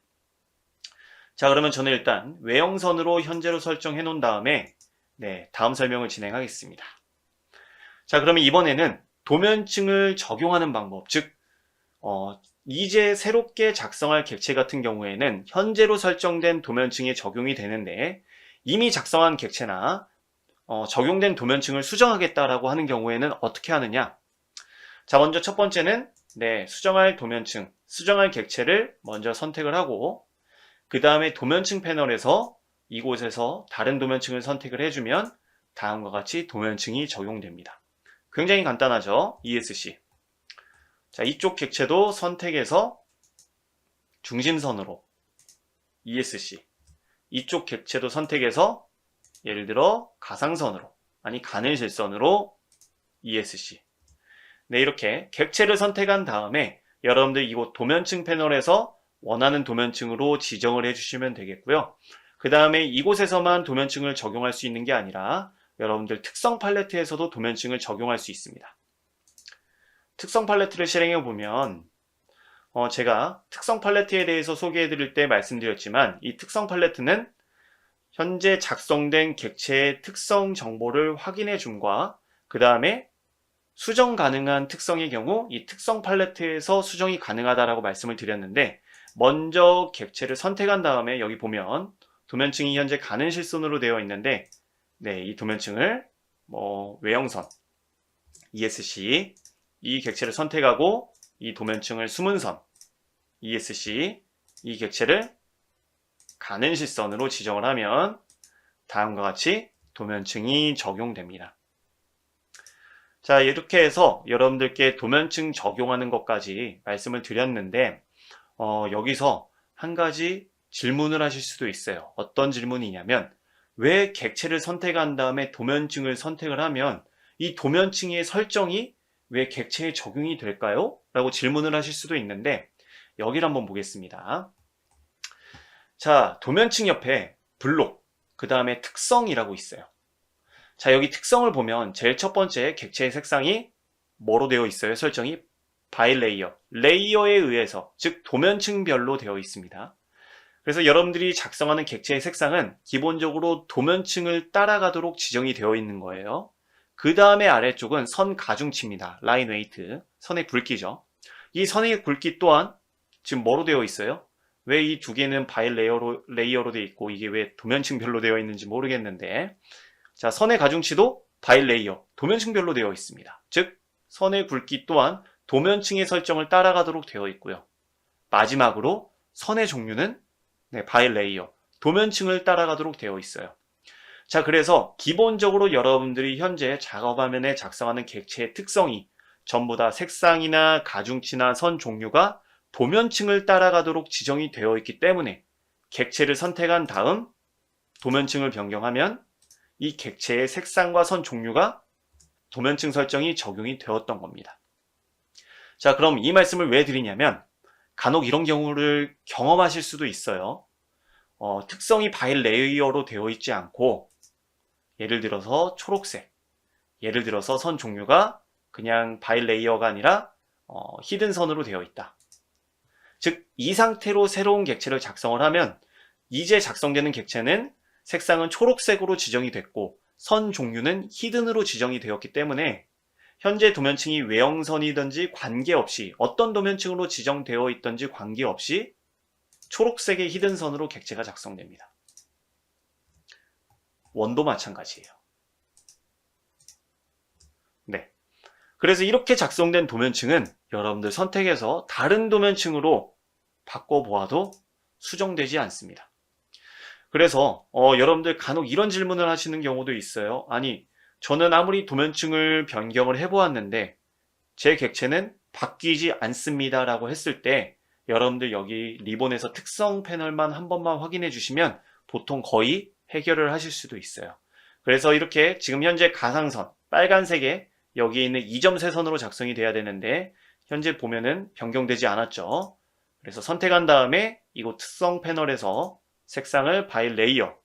자, 그러면 저는 일단 외형선으로 현재로 설정해 놓은 다음에 네, 다음 설명을 진행하겠습니다. 자, 그러면 이번에는 도면층을 적용하는 방법, 즉 이제 새롭게 작성할 객체 같은 경우에는 현재로 설정된 도면층에 적용이 되는데, 이미 작성한 객체나 적용된 도면층을 수정하겠다라고 하는 경우에는 어떻게 하느냐? 자, 먼저 첫 번째는 네, 수정할 도면층, 수정할 객체를 먼저 선택을 하고, 그 다음에 도면층 패널에서 이곳에서 다른 도면층을 선택을 해주면 다음과 같이 도면층이 적용됩니다. 굉장히 간단하죠? ESC. 자, 이쪽 객체도 선택해서 중심선으로 ESC. 이쪽 객체도 선택해서 예를 들어 가상선으로, 아니 가늘실선으로 ESC. 네, 이렇게 객체를 선택한 다음에 여러분들 이곳 도면층 패널에서 원하는 도면층으로 지정을 해주시면 되겠고요. 그 다음에 이곳에서만 도면층을 적용할 수 있는 게 아니라 여러분들 특성 팔레트에서도 도면층을 적용할 수 있습니다. 특성 팔레트를 실행해 보면 제가 특성 팔레트에 대해서 소개해 드릴 때 말씀드렸지만, 이 특성 팔레트는 현재 작성된 객체의 특성 정보를 확인해 줌과 그 다음에 수정 가능한 특성의 경우 이 특성 팔레트에서 수정이 가능하다라고 말씀을 드렸는데, 먼저 객체를 선택한 다음에 여기 보면 도면층이 현재 가능실선으로 되어 있는데, 네, 이 도면층을 외형선 ESC, 이 객체를 선택하고 이 도면층을 숨은선 ESC, 이 객체를 가능실선으로 지정을 하면 다음과 같이 도면층이 적용됩니다. 자, 이렇게 해서 여러분들께 도면층 적용하는 것까지 말씀을 드렸는데, 여기서 한 가지 질문을 하실 수도 있어요. 어떤 질문이냐면, 왜 객체를 선택한 다음에 도면층을 선택을 하면 이 도면층의 설정이 왜 객체에 적용이 될까요? 라고 질문을 하실 수도 있는데, 여기를 한번 보겠습니다. 자, 도면층 옆에 블록, 그 다음에 특성이라고 있어요. 자, 여기 특성을 보면 제일 첫 번째 객체의 색상이 뭐로 되어 있어요? 설정이 바이 레이어, 레이어에 의해서, 즉 도면층별로 되어 있습니다. 그래서 여러분들이 작성하는 객체의 색상은 기본적으로 도면층을 따라가도록 지정이 되어 있는 거예요. 그 다음에 아래쪽은 선 가중치입니다. 라인 웨이트, 선의 굵기죠. 이 선의 굵기 또한 지금 뭐로 되어 있어요? 왜 이 두 개는 바이 레이어로 되어 있고 이게 왜 도면층별로 되어 있는지 모르겠는데, 자, 선의 가중치도 바이 레이어, 도면층별로 되어 있습니다. 즉 선의 굵기 또한 도면층의 설정을 따라가도록 되어 있고요. 마지막으로 선의 종류는 네, 바이 레이어, 도면층을 따라가도록 되어 있어요. 자, 그래서 기본적으로 여러분들이 현재 작업화면에 작성하는 객체의 특성이 전부 다 색상이나 가중치나 선 종류가 도면층을 따라가도록 지정이 되어 있기 때문에 객체를 선택한 다음 도면층을 변경하면 이 객체의 색상과 선 종류가 도면층 설정이 적용이 되었던 겁니다. 자, 그럼 이 말씀을 왜 드리냐면 간혹 이런 경우를 경험하실 수도 있어요. 특성이 바이 레이어로 되어 있지 않고 예를 들어서 초록색, 예를 들어서 선 종류가 그냥 바이 레이어가 아니라 히든 선으로 되어 있다. 즉 이 상태로 새로운 객체를 작성을 하면 이제 작성되는 객체는 색상은 초록색으로 지정이 됐고 선 종류는 히든으로 지정이 되었기 때문에 현재 도면층이 외형선이든지 관계없이, 어떤 도면층으로 지정되어 있든지 관계없이 초록색의 히든 선으로 객체가 작성됩니다. 원도 마찬가지예요. 네. 그래서 이렇게 작성된 도면층은 여러분들 선택해서 다른 도면층으로 바꿔보아도 수정되지 않습니다. 그래서 여러분들 간혹 이런 질문을 하시는 경우도 있어요. 아니, 저는 아무리 도면층을 변경을 해보았는데 제 객체는 바뀌지 않습니다 라고 했을 때 여러분들 여기 리본에서 특성 패널만 한 번만 확인해 주시면 보통 거의 해결을 하실 수도 있어요. 그래서 이렇게 지금 현재 가상선 빨간색에 여기 있는 2점 세선으로 작성이 돼야 되는데 현재 보면은 변경되지 않았죠. 그래서 선택한 다음에 이곳 특성 패널에서 색상을 바이 레이어,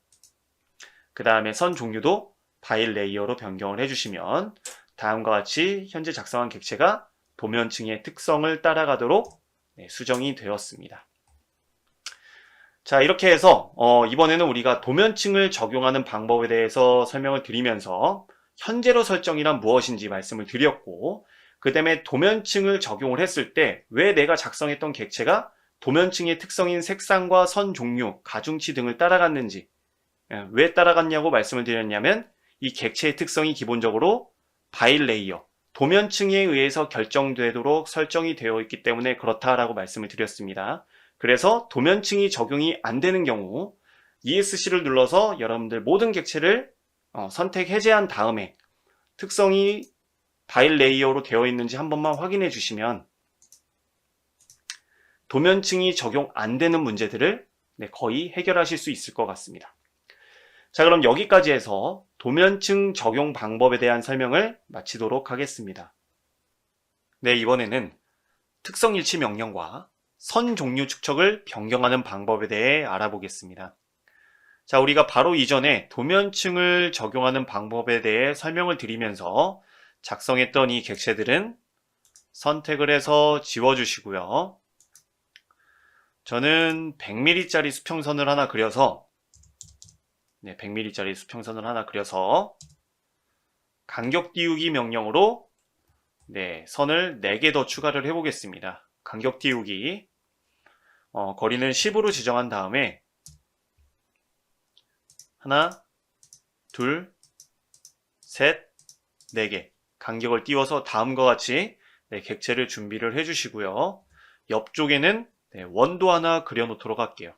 그 다음에 선 종류도 바이 레이어로 변경을 해주시면 다음과 같이 현재 작성한 객체가 도면층의 특성을 따라가도록 수정이 되었습니다. 자, 이렇게 해서 이번에는 우리가 도면층을 적용하는 방법에 대해서 설명을 드리면서 현재로 설정이란 무엇인지 말씀을 드렸고, 그 다음에 도면층을 적용을 했을 때 왜 내가 작성했던 객체가 도면층의 특성인 색상과 선 종류, 가중치 등을 따라갔는지, 왜 따라갔냐고 말씀을 드렸냐면 이 객체의 특성이 기본적으로 바일레이어, 도면층에 의해서 결정되도록 설정이 되어 있기 때문에 그렇다라고 말씀을 드렸습니다. 그래서 도면층이 적용이 안 되는 경우 ESC를 눌러서 여러분들 모든 객체를 선택 해제한 다음에 특성이 바일레이어로 되어 있는지 한 번만 확인해 주시면 도면층이 적용 안 되는 문제들을 거의 해결하실 수 있을 것 같습니다. 자, 그럼 여기까지 해서 도면층 적용 방법에 대한 설명을 마치도록 하겠습니다. 네, 이번에는 특성 일치 명령과 선 종류 축척을 변경하는 방법에 대해 알아보겠습니다. 자, 우리가 바로 이전에 도면층을 적용하는 방법에 대해 설명을 드리면서 작성했던 이 객체들은 선택을 해서 지워주시고요. 저는 100mm짜리 수평선을 하나 그려서 100mm짜리 수평선을 하나 그려서 간격 띄우기 명령으로 선을 4개 더 추가를 해보겠습니다. 간격 띄우기 거리는 10으로 지정한 다음에 하나, 둘, 셋, 4개 간격을 띄워서 다음과 같이 객체를 준비를 해주시고요. 옆쪽에는 원도 하나 그려놓도록 할게요.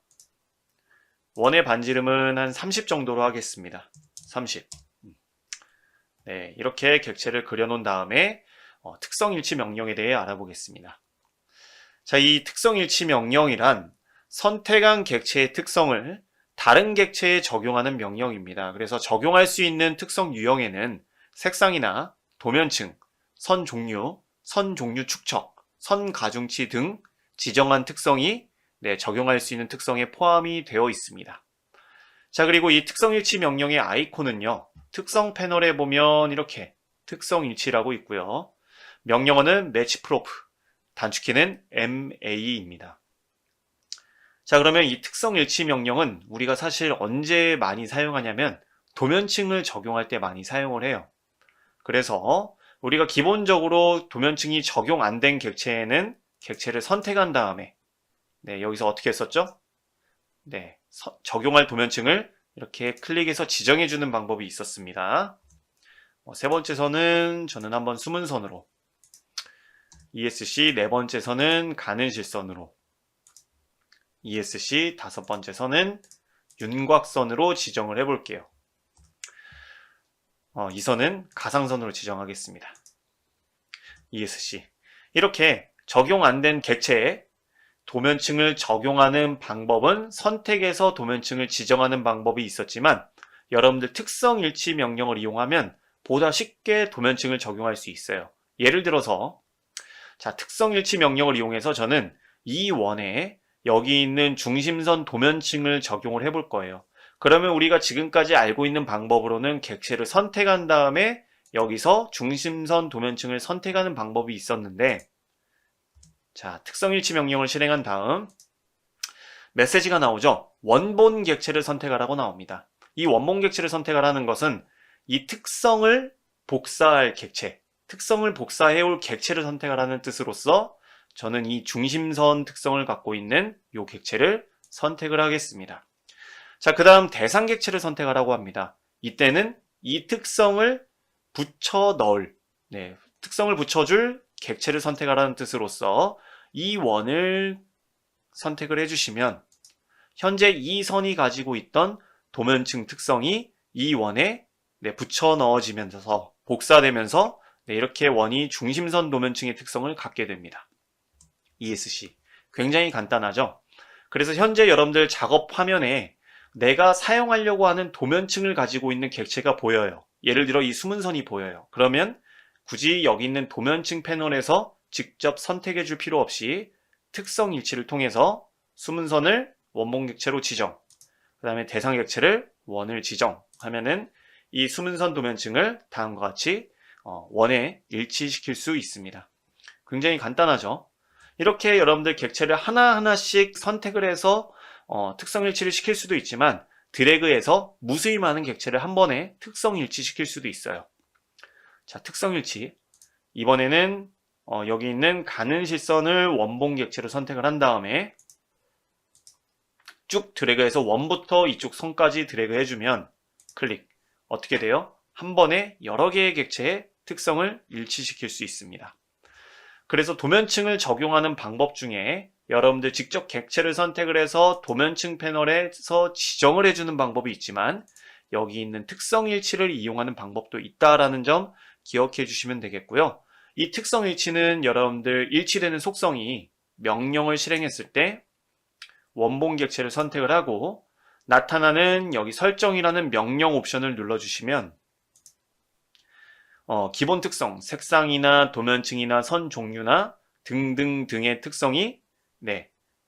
원의 반지름은 한 30 정도로 하겠습니다. 30. 이렇게 객체를 그려놓은 다음에 특성일치 명령에 대해 알아보겠습니다. 자, 이 특성일치 명령이란 선택한 객체의 특성을 다른 객체에 적용하는 명령입니다. 그래서 적용할 수 있는 특성 유형에는 색상이나 도면층, 선 종류 축척, 선 가중치 등 지정한 특성이 적용할 수 있는 특성에 포함이 되어 있습니다. 자, 그리고 이 특성일치 명령의 아이콘은요, 특성 패널에 보면 이렇게 특성일치라고 있고요. 명령어는 matchprop, 단축키는 MA입니다. 자, 그러면 이 특성일치 명령은 우리가 사실 언제 많이 사용하냐면 도면층을 적용할 때 많이 사용을 해요. 그래서 우리가 기본적으로 도면층이 적용 안 된 객체에는 객체를 선택한 다음에 여기서 어떻게 했었죠? 적용할 도면층을 이렇게 클릭해서 지정해주는 방법이 있었습니다. 세 번째 선은 저는 한번 숨은 선으로, ESC 네 번째 선은 가는 실선으로, ESC 다섯 번째 선은 윤곽선으로 지정을 해볼게요. 이 선은 가상선으로 지정하겠습니다. ESC. 이렇게 적용 안 된 객체에 도면층을 적용하는 방법은 선택해서 도면층을 지정하는 방법이 있었지만 여러분들 특성일치 명령을 이용하면 보다 쉽게 도면층을 적용할 수 있어요. 예를 들어서 자, 특성일치 명령을 이용해서 저는 이 원에 여기 있는 중심선 도면층을 적용을 해볼 거예요. 그러면 우리가 지금까지 알고 있는 방법으로는 객체를 선택한 다음에 여기서 중심선 도면층을 선택하는 방법이 있었는데, 자, 특성일치 명령을 실행한 다음 메시지가 나오죠. 원본 객체를 선택하라고 나옵니다. 이 원본 객체를 선택하라는 것은 이 특성을 복사할 객체, 특성을 복사해올 객체를 선택하라는 뜻으로서 저는 이 중심선 특성을 갖고 있는 이 객체를 선택을 하겠습니다. 자, 그 다음 대상 객체를 선택하라고 합니다. 이때는 이 특성을 붙여 넣을, 특성을 붙여줄 객체를 선택하라는 뜻으로서 이 원을 선택을 해주시면 현재 이 선이 가지고 있던 도면층 특성이 이 원에 붙여 넣어지면서 복사되면서 이렇게 원이 중심선 도면층의 특성을 갖게 됩니다. ESC. 굉장히 간단하죠? 그래서 현재 여러분들 작업 화면에 내가 사용하려고 하는 도면층을 가지고 있는 객체가 보여요. 예를 들어 이 숨은선이 보여요. 그러면 굳이 여기 있는 도면층 패널에서 직접 선택해 줄 필요 없이 특성 일치를 통해서 숨은선을 원본 객체로 지정, 그 다음에 대상 객체를 원을 지정하면은 이 숨은선 도면층을 다음과 같이 원에 일치시킬 수 있습니다. 굉장히 간단하죠. 이렇게 여러분들 객체를 하나하나씩 선택을 해서 특성 일치를 시킬 수도 있지만 드래그해서 무수히 많은 객체를 한 번에 특성 일치시킬 수도 있어요. 자, 특성 일치. 이번에는 여기 있는 가는 실선을 원본 객체로 선택을 한 다음에 쭉 드래그해서 원부터 이쪽 선까지 드래그 해주면 클릭. 어떻게 돼요? 한 번에 여러 개의 객체의 특성을 일치시킬 수 있습니다. 그래서 도면층을 적용하는 방법 중에 여러분들 직접 객체를 선택을 해서 도면층 패널에서 지정을 해주는 방법이 있지만 여기 있는 특성 일치를 이용하는 방법도 있다라는 점 기억해 주시면 되겠고요. 이 특성 일치는 여러분들 일치되는 속성이 명령을 실행했을 때 원본 객체를 선택을 하고 나타나는 여기 설정이라는 명령 옵션을 눌러주시면 기본 특성, 색상이나 도면층이나 선 종류나 등등등의 특성이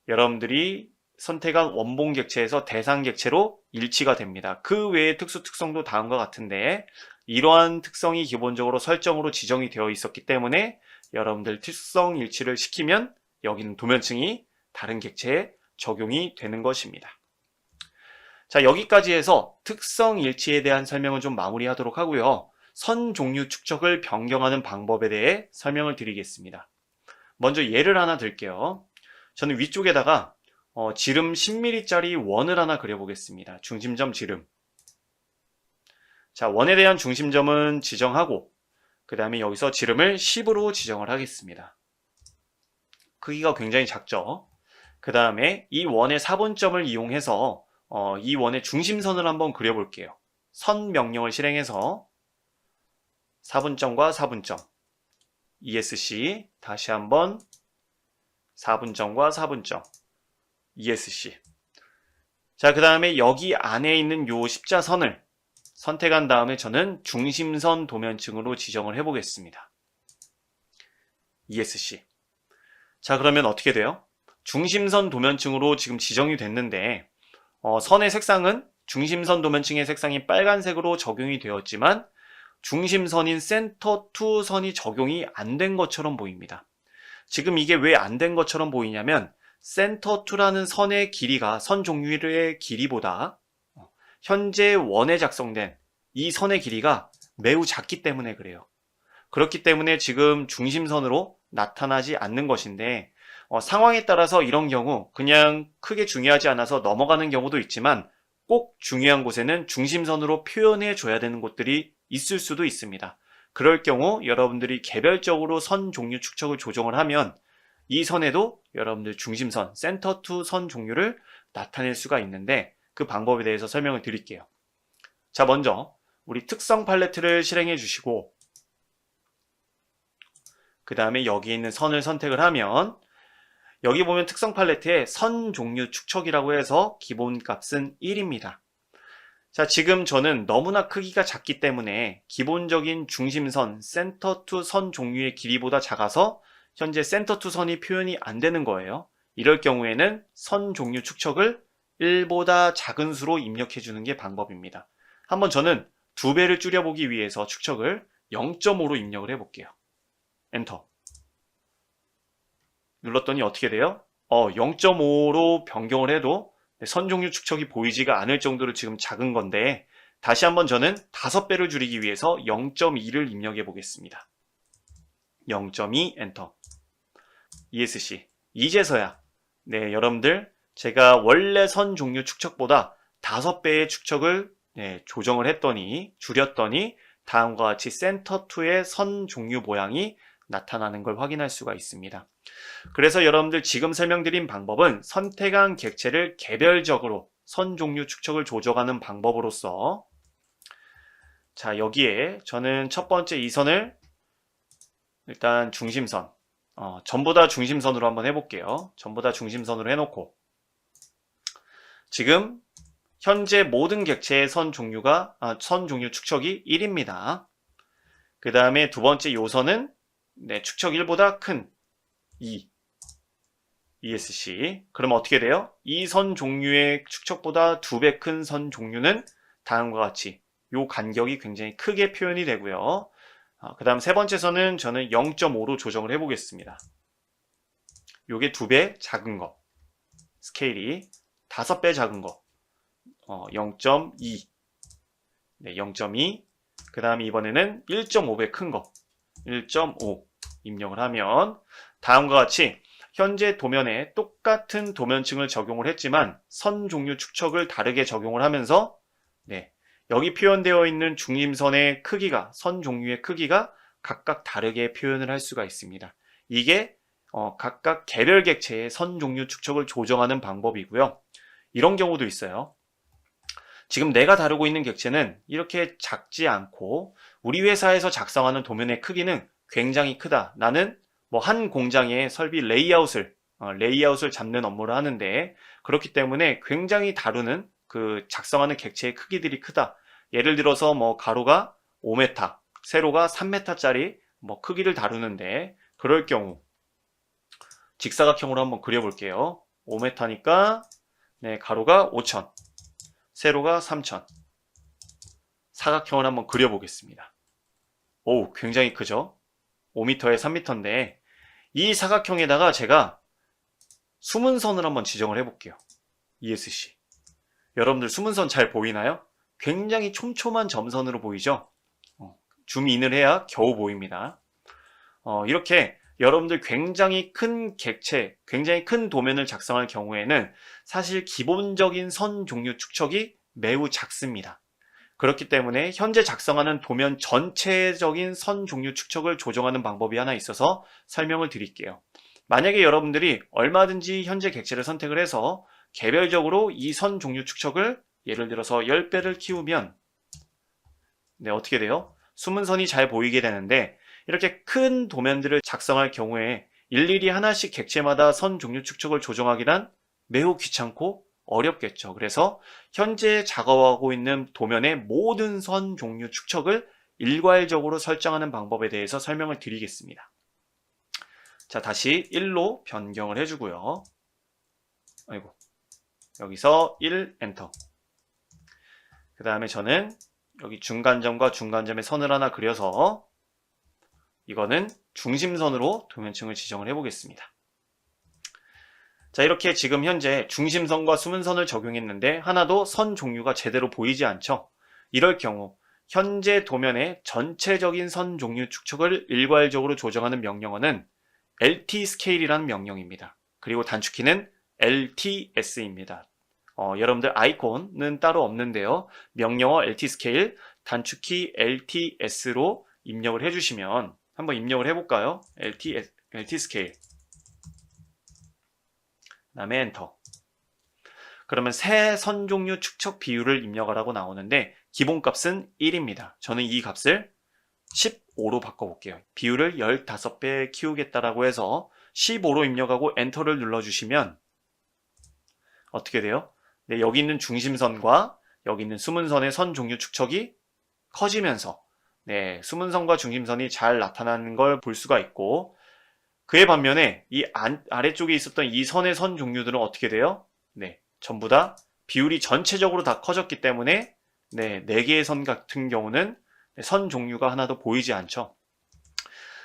여러분들이 선택한 원본 객체에서 대상 객체로 일치가 됩니다. 그 외의 특수 특성도 다음과 같은데 이러한 특성이 기본적으로 설정으로 지정이 되어 있었기 때문에 여러분들 특성 일치를 시키면 여기는 도면층이 다른 객체에 적용이 되는 것입니다. 자, 여기까지 해서 특성 일치에 대한 설명을 좀 마무리하도록 하고요. 선 종류 축척을 변경하는 방법에 대해 설명을 드리겠습니다. 먼저 예를 하나 들게요. 저는 위쪽에다가 지름 10mm짜리 원을 하나 그려보겠습니다. 중심점 지름. 자, 원에 대한 중심점은 지정하고 그 다음에 여기서 지름을 10으로 지정을 하겠습니다. 크기가 굉장히 작죠. 그 다음에 이 원의 사분점을 이용해서 이 원의 중심선을 한번 그려볼게요. 선 명령을 실행해서 사분점과 사분점 ESC, 다시 한번 사분점과 사분점 ESC. 자, 그 다음에 여기 안에 있는 요 십자선을 선택한 다음에 저는 중심선 도면층으로 지정을 해보겠습니다. ESC. 자, 그러면 어떻게 돼요? 중심선 도면층으로 지금 지정이 됐는데 선의 색상은 중심선 도면층의 색상이 빨간색으로 적용이 되었지만 중심선인 센터 투 선이 적용이 안 된 것처럼 보입니다. 지금 이게 왜 안 된 것처럼 보이냐면 센터 투라는 선의 길이가 선 종류의 길이보다 현재 원에 작성된 이 선의 길이가 매우 작기 때문에 그래요. 그렇기 때문에 지금 중심선으로 나타나지 않는 것인데 상황에 따라서 이런 경우 그냥 크게 중요하지 않아서 넘어가는 경우도 있지만 꼭 중요한 곳에는 중심선으로 표현해 줘야 되는 곳들이 있을 수도 있습니다. 그럴 경우 여러분들이 개별적으로 선 종류 축척을 조정을 하면 이 선에도 여러분들 중심선, 센터 투 선 종류를 나타낼 수가 있는데 그 방법에 대해서 설명을 드릴게요. 자, 먼저 우리 특성 팔레트를 실행해 주시고 그 다음에 여기 있는 선을 선택을 하면 여기 보면 특성 팔레트에 선 종류 축척이라고 해서 기본 값은 1입니다. 자, 지금 저는 너무나 크기가 작기 때문에 기본적인 중심선, 센터 투 선 종류의 길이보다 작아서 현재 센터 투 선이 표현이 안 되는 거예요. 이럴 경우에는 선 종류 축척을 1보다 작은 수로 입력해 주는 게 방법입니다. 한번 저는 2배를 줄여보기 위해서 축척을 0.5로 입력을 해볼게요. 엔터. 눌렀더니 어떻게 돼요? 0.5로 변경을 해도 선 종류 축척이 보이지가 않을 정도로 지금 작은 건데 다시 한번 저는 5배를 줄이기 위해서 0.2를 입력해 보겠습니다. 0.2 엔터. ESC. 이제서야 여러분들 제가 원래 선 종류 축척보다 5배의 축척을 조정을 했더니 줄였더니 다음과 같이 센터 투의 선 종류 모양이 나타나는 걸 확인할 수가 있습니다. 그래서 여러분들 지금 설명드린 방법은 선택한 객체를 개별적으로 선 종류 축척을 조정하는 방법으로서 자, 여기에 저는 첫 번째 이 선을 일단 중심선 전부 다 중심선으로 한번 해볼게요. 전부 다 중심선으로 해놓고 지금 현재 모든 객체의 선 종류 축척이 1입니다. 그 다음에 두 번째 요선은 축척 1보다 큰 2 ESC. 그럼 어떻게 돼요? 이 선 종류의 축척보다 2배 큰 선 종류는 다음과 같이 요 간격이 굉장히 크게 표현이 되고요. 그 다음 세 번째 선은 저는 0.5로 조정을 해보겠습니다. 요게 2배 작은 거. 스케일이 5배 작은 거. 0.2. 네, 0.2. 그 다음 이번에는 1.5배 큰 거. 1.5 입력을 하면 다음과 같이 현재 도면에 똑같은 도면층을 적용을 했지만 선 종류 축척을 다르게 적용을 하면서 네, 여기 표현되어 있는 중심선의 크기가, 선 종류의 크기가 각각 다르게 표현을 할 수가 있습니다. 이게 각각 개별 객체의 선 종류 축척을 조정하는 방법이고요. 이런 경우도 있어요. 지금 내가 다루고 있는 객체는 이렇게 작지 않고 우리 회사에서 작성하는 도면의 크기는 굉장히 크다. 나는 뭐 한 공장의 설비 레이아웃을 잡는 업무를 하는데 그렇기 때문에 굉장히 다루는 그 작성하는 객체의 크기들이 크다. 예를 들어서 뭐 가로가 5m, 세로가 3m짜리 뭐 크기를 다루는데 그럴 경우 직사각형으로 한번 그려볼게요. 5m니까 네, 가로가 5,000, 세로가 3,000. 사각형을 한번 그려보겠습니다. 오, 굉장히 크죠? 5m에 3m인데 이 사각형에다가 제가 숨은 선을 한번 지정을 해볼게요. ESC. 여러분들 숨은 선 잘 보이나요? 굉장히 촘촘한 점선으로 보이죠? 줌인을 해야 겨우 보입니다. 이렇게 여러분들 굉장히 큰 객체, 굉장히 큰 도면을 작성할 경우에는 사실 기본적인 선 종류 축척이 매우 작습니다. 그렇기 때문에 현재 작성하는 도면 전체적인 선 종류 축척을 조정하는 방법이 하나 있어서 설명을 드릴게요. 만약에 여러분들이 얼마든지 현재 객체를 선택을 해서 개별적으로 이 선 종류 축척을 예를 들어서 10배를 키우면 네, 어떻게 돼요? 숨은 선이 잘 보이게 되는데 이렇게 큰 도면들을 작성할 경우에 일일이 하나씩 객체마다 선 종류 축척을 조정하기란 매우 귀찮고 어렵겠죠. 그래서 현재 작업하고 있는 도면의 모든 선 종류 축척을 일괄적으로 설정하는 방법에 대해서 설명을 드리겠습니다. 자, 다시 1로 변경을 해주고요. 아이고, 여기서 1 엔터. 그 다음에 저는 여기 중간점과 중간점에 선을 하나 그려서 이거는 중심선으로 도면층을 지정을 해보겠습니다. 자, 이렇게 지금 현재 중심선과 숨은선을 적용했는데 하나도 선 종류가 제대로 보이지 않죠? 이럴 경우 현재 도면의 전체적인 선 종류 축척을 일괄적으로 조정하는 명령어는 LTScale이라는 명령입니다. 그리고 단축키는 LTS입니다. 여러분들 아이콘은 따로 없는데요. 명령어 LTScale, 단축키 LTS로 입력을 해주시면 한번 입력을 해볼까요? LTScale. 그 다음에 엔터. 그러면 새 선 종류 축척 비율을 입력하라고 나오는데 기본값은 1입니다. 저는 이 값을 15로 바꿔볼게요. 비율을 15배 키우겠다라고 해서 15로 입력하고 엔터를 눌러주시면 어떻게 돼요? 네, 여기 있는 중심선과 여기 있는 숨은선의 선 종류 축척이 커지면서 네, 숨은선과 중심선이 잘 나타나는 걸 볼 수가 있고 그에 반면에 이 아래쪽에 있었던 이 선의 선 종류들은 어떻게 돼요? 네, 전부 다 비율이 전체적으로 다 커졌기 때문에 네, 4개의 선 같은 경우는 선 종류가 하나도 보이지 않죠.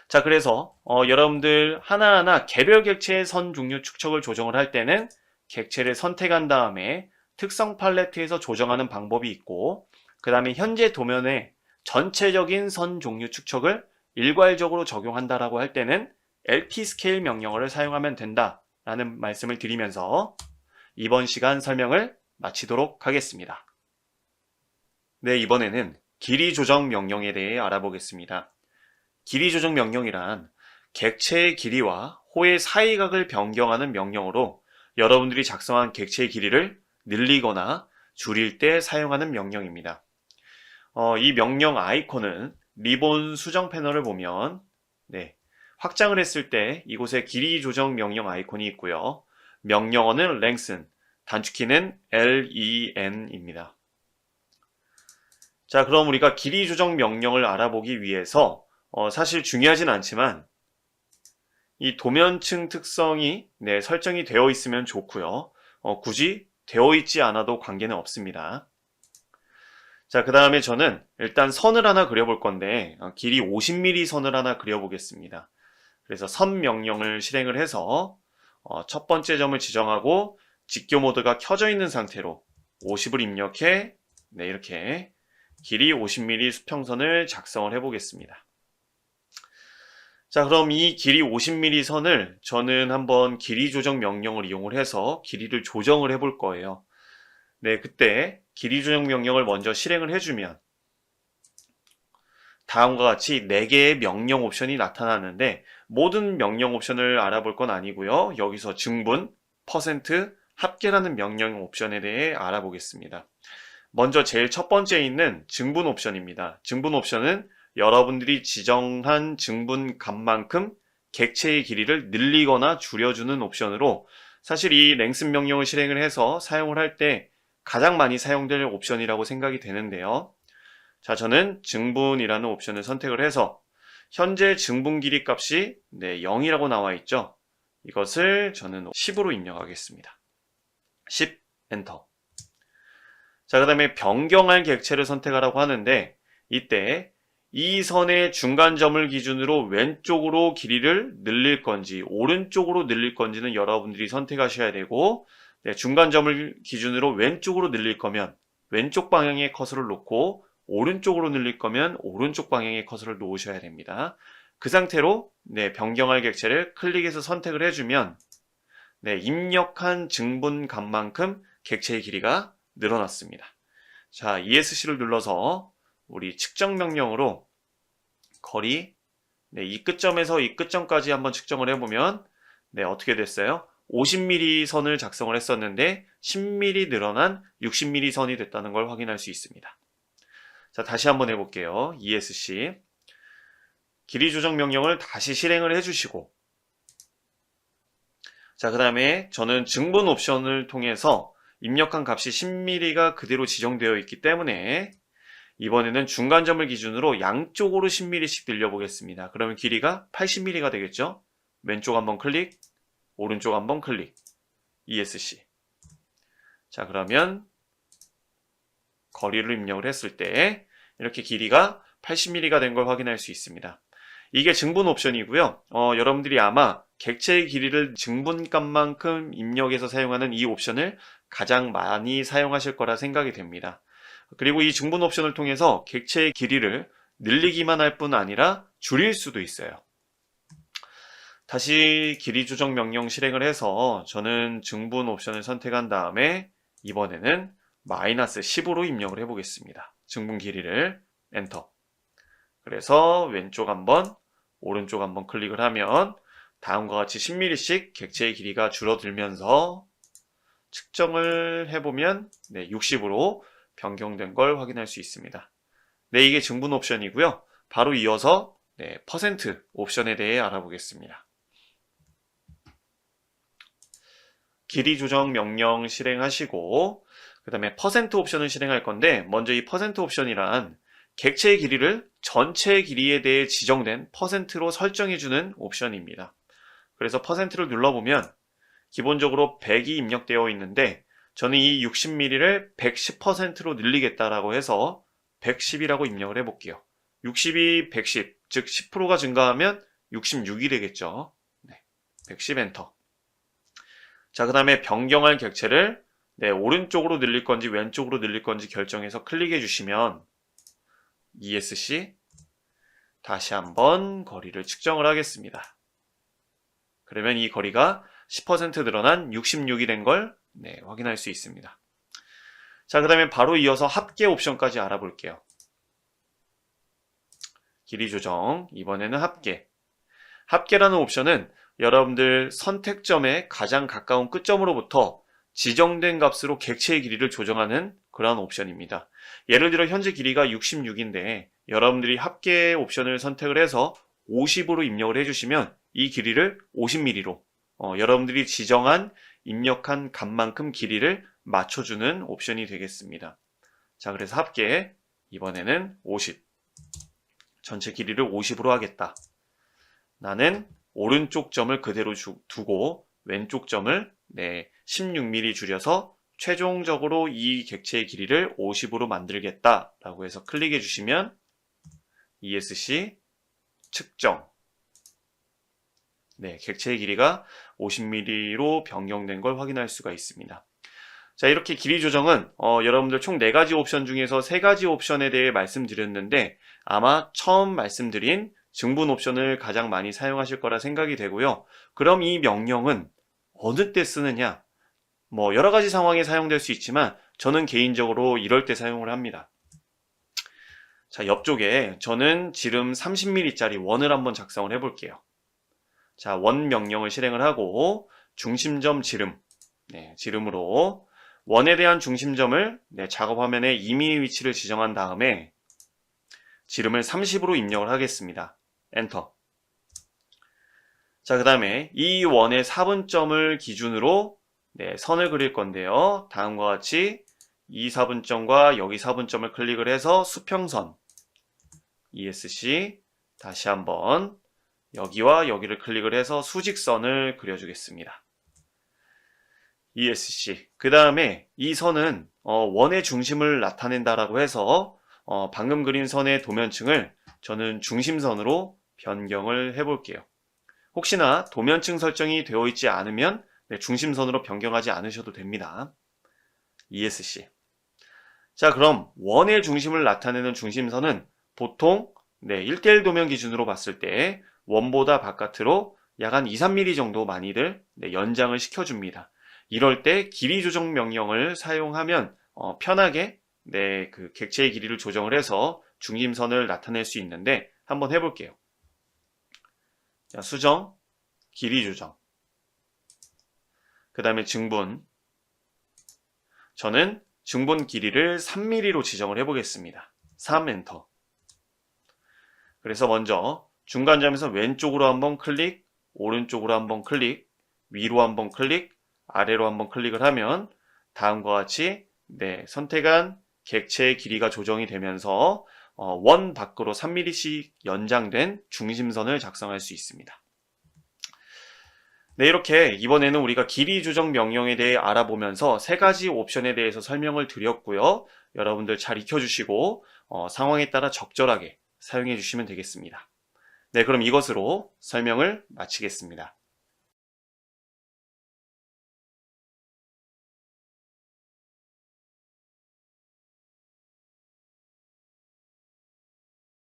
자, 그래서 여러분들 하나하나 개별 객체의 선 종류 축척을 조정을 할 때는 객체를 선택한 다음에 특성 팔레트에서 조정하는 방법이 있고 그 다음에 현재 도면에 전체적인 선 종류 축척을 일괄적으로 적용한다라고 할 때는 LTScale 명령어를 사용하면 된다라는 말씀을 드리면서 이번 시간 설명을 마치도록 하겠습니다. 네, 이번에는 길이 조정 명령에 대해 알아보겠습니다. 길이 조정 명령이란 객체의 길이와 호의 사이각을 변경하는 명령어로 여러분들이 작성한 객체의 길이를 늘리거나 줄일 때 사용하는 명령입니다. 이 명령 아이콘은 리본 수정 패널을 보면 네, 확장을 했을 때 이곳에 길이 조정 명령 아이콘이 있고요. 명령어는 lengthen, 단축키는 LEN입니다. 자, 그럼 우리가 길이 조정 명령을 알아보기 위해서 사실 중요하진 않지만 이 도면층 특성이 네, 설정이 되어 있으면 좋고요. 굳이 되어 있지 않아도 관계는 없습니다. 자, 그 다음에 저는 일단 선을 하나 그려볼 건데 길이 50mm 선을 하나 그려보겠습니다. 그래서 선 명령을 실행을 해서 첫 번째 점을 지정하고 직교 모드가 켜져 있는 상태로 50을 입력해 네, 이렇게 길이 50mm 수평선을 작성을 해보겠습니다. 자, 그럼 이 길이 50mm 선을 저는 한번 길이 조정 명령을 이용을 해서 길이를 조정을 해볼 거예요. 네, 그때 길이 조정 명령을 먼저 실행을 해주면 다음과 같이 4개의 명령 옵션이 나타나는데 모든 명령 옵션을 알아볼 건 아니고요. 여기서 증분, 퍼센트, 합계라는 명령 옵션에 대해 알아보겠습니다. 먼저 제일 첫 번째에 있는 증분 옵션입니다. 증분 옵션은 여러분들이 지정한 증분 값만큼 객체의 길이를 늘리거나 줄여주는 옵션으로 사실 이 랭슨 명령을 실행을 해서 사용을 할 때 가장 많이 사용될 옵션이라고 생각이 되는데요. 자, 저는 증분이라는 옵션을 선택을 해서 현재 증분 길이 값이 0이라고 나와 있죠. 이것을 저는 10으로 입력하겠습니다. 10 엔터. 자, 그 다음에 변경할 객체를 선택하라고 하는데 이때 이 선의 중간점을 기준으로 왼쪽으로 길이를 늘릴 건지 오른쪽으로 늘릴 건지는 여러분들이 선택하셔야 되고 중간점을 기준으로 왼쪽으로 늘릴 거면 왼쪽 방향의 커서를 놓고 오른쪽으로 늘릴 거면 오른쪽 방향의 커서를 놓으셔야 됩니다. 그 상태로 변경할 객체를 클릭해서 선택을 해주면 입력한 증분 값만큼 객체의 길이가 늘어났습니다. 자, ESC를 눌러서 우리 측정 명령으로 거리 이 끝점에서 이 끝점까지 한번 측정을 해보면 어떻게 됐어요? 50mm 선을 작성을 했었는데 10mm 늘어난 60mm 선이 됐다는 걸 확인할 수 있습니다. 자, 다시 한번 해볼게요. ESC 길이 조정 명령을 다시 실행을 해주시고 자, 그 다음에 저는 증분 옵션을 통해서 입력한 값이 10mm가 그대로 지정되어 있기 때문에 이번에는 중간점을 기준으로 양쪽으로 10mm씩 늘려보겠습니다. 그러면 길이가 80mm가 되겠죠? 왼쪽 한번 클릭, 오른쪽 한번 클릭, ESC. 자, 그러면 거리를 입력을 했을 때 이렇게 길이가 80mm가 된 걸 확인할 수 있습니다. 이게 증분 옵션이고요. 여러분들이 아마 객체의 길이를 증분값만큼 입력해서 사용하는 이 옵션을 가장 많이 사용하실 거라 생각이 됩니다. 그리고 이 증분 옵션을 통해서 객체의 길이를 늘리기만 할 뿐 아니라 줄일 수도 있어요. 다시 길이 조정 명령 실행을 해서 저는 증분 옵션을 선택한 다음에 이번에는 마이너스 10으로 입력을 해보겠습니다. 증분 길이를 엔터. 그래서 왼쪽 한번 오른쪽 한번 클릭을 하면 다음과 같이 10mm씩 객체의 길이가 줄어들면서 측정을 해보면 60으로 변경된 걸 확인할 수 있습니다. 이게 증분 옵션이고요. 바로 이어서 퍼센트 옵션에 대해 알아보겠습니다. 길이 조정 명령 실행하시고 그 다음에 퍼센트 옵션을 실행할 건데 먼저 이 퍼센트 옵션이란 객체의 길이를 전체 길이에 대해 지정된 퍼센트로 설정해주는 옵션입니다. 그래서 퍼센트를 눌러보면 기본적으로 100이 입력되어 있는데 저는 이 60mm를 110%로 늘리겠다라고 해서 110이라고 입력을 해볼게요. 60이 110, 즉 10%가 증가하면 66이 되겠죠. 110 엔터. 자, 그 다음에 변경할 객체를 오른쪽으로 늘릴 건지 왼쪽으로 늘릴 건지 결정해서 클릭해 주시면 ESC 다시 한번 거리를 측정을 하겠습니다. 그러면 이 거리가 10% 늘어난 66이 된 걸 확인할 수 있습니다. 자, 그 다음에 바로 이어서 합계 옵션까지 알아볼게요. 길이 조정, 이번에는 합계. 합계라는 옵션은 여러분들 선택점에 가장 가까운 끝점으로부터 지정된 값으로 객체의 길이를 조정하는 그런 옵션입니다. 예를 들어 현재 길이가 66인데 여러분들이 합계 옵션을 선택을 해서 50으로 입력을 해주시면 이 길이를 50mm로 여러분들이 지정한 입력한 값만큼 길이를 맞춰주는 옵션이 되겠습니다. 자, 그래서 합계 이번에는 50 전체 길이를 50으로 하겠다. 나는 오른쪽 점을 그대로 두고 왼쪽 점을 16mm 줄여서 최종적으로 이 객체의 길이를 50으로 만들겠다라고 해서 클릭해 주시면 ESC 측정. 네, 객체의 길이가 50mm로 변경된 걸 확인할 수가 있습니다. 자, 이렇게 길이 조정은 여러분들 총 4가지 옵션 중에서 3가지 옵션에 대해 말씀드렸는데 아마 처음 말씀드린 증분 옵션을 가장 많이 사용하실 거라 생각이 되고요. 그럼 이 명령은 어느 때 쓰느냐? 뭐 여러 가지 상황에 사용될 수 있지만 저는 개인적으로 이럴 때 사용을 합니다. 자, 옆쪽에 저는 지름 30mm짜리 원을 한번 작성을 해볼게요. 자, 원 명령을 실행을 하고 중심점 지름, 네, 지름으로 원에 대한 중심점을 작업 화면에 임의의 위치를 지정한 다음에 지름을 30으로 입력을 하겠습니다. 엔터. 자, 그 다음에 이 원의 4분점을 기준으로 선을 그릴 건데요. 다음과 같이 이 4분점과 여기 4분점을 클릭을 해서 수평선 ESC 다시 한번 여기와 여기를 클릭을 해서 수직선을 그려주겠습니다. ESC. 그 다음에 이 선은 원의 중심을 나타낸다라고 해서 방금 그린 선의 도면층을 저는 중심선으로 변경을 해볼게요. 혹시나 도면층 설정이 되어 있지 않으면 중심선으로 변경하지 않으셔도 됩니다. ESC. 자, 그럼 원의 중심을 나타내는 중심선은 보통 1:1 도면 기준으로 봤을 때 원보다 바깥으로 약 한 2-3mm 정도 많이들 연장을 시켜줍니다. 이럴 때 길이 조정 명령을 사용하면 편하게 그 객체의 길이를 조정을 해서 중심선을 나타낼 수 있는데 한번 해볼게요. 자, 수정, 길이 조정. 그 다음에 증분. 저는 증분 길이를 3mm로 지정을 해보겠습니다. 3 엔터. 그래서 먼저 중간점에서 왼쪽으로 한번 클릭, 오른쪽으로 한번 클릭, 위로 한번 클릭, 아래로 한번 클릭을 하면 다음과 같이 선택한 객체의 길이가 조정이 되면서 원 밖으로 3mm씩 연장된 중심선을 작성할 수 있습니다. 네, 이렇게 이번에는 우리가 길이 조정 명령에 대해 알아보면서 3가지 옵션에 대해서 설명을 드렸고요. 여러분들 잘 익혀주시고 상황에 따라 적절하게 사용해 주시면 되겠습니다. 네, 그럼 이것으로 설명을 마치겠습니다.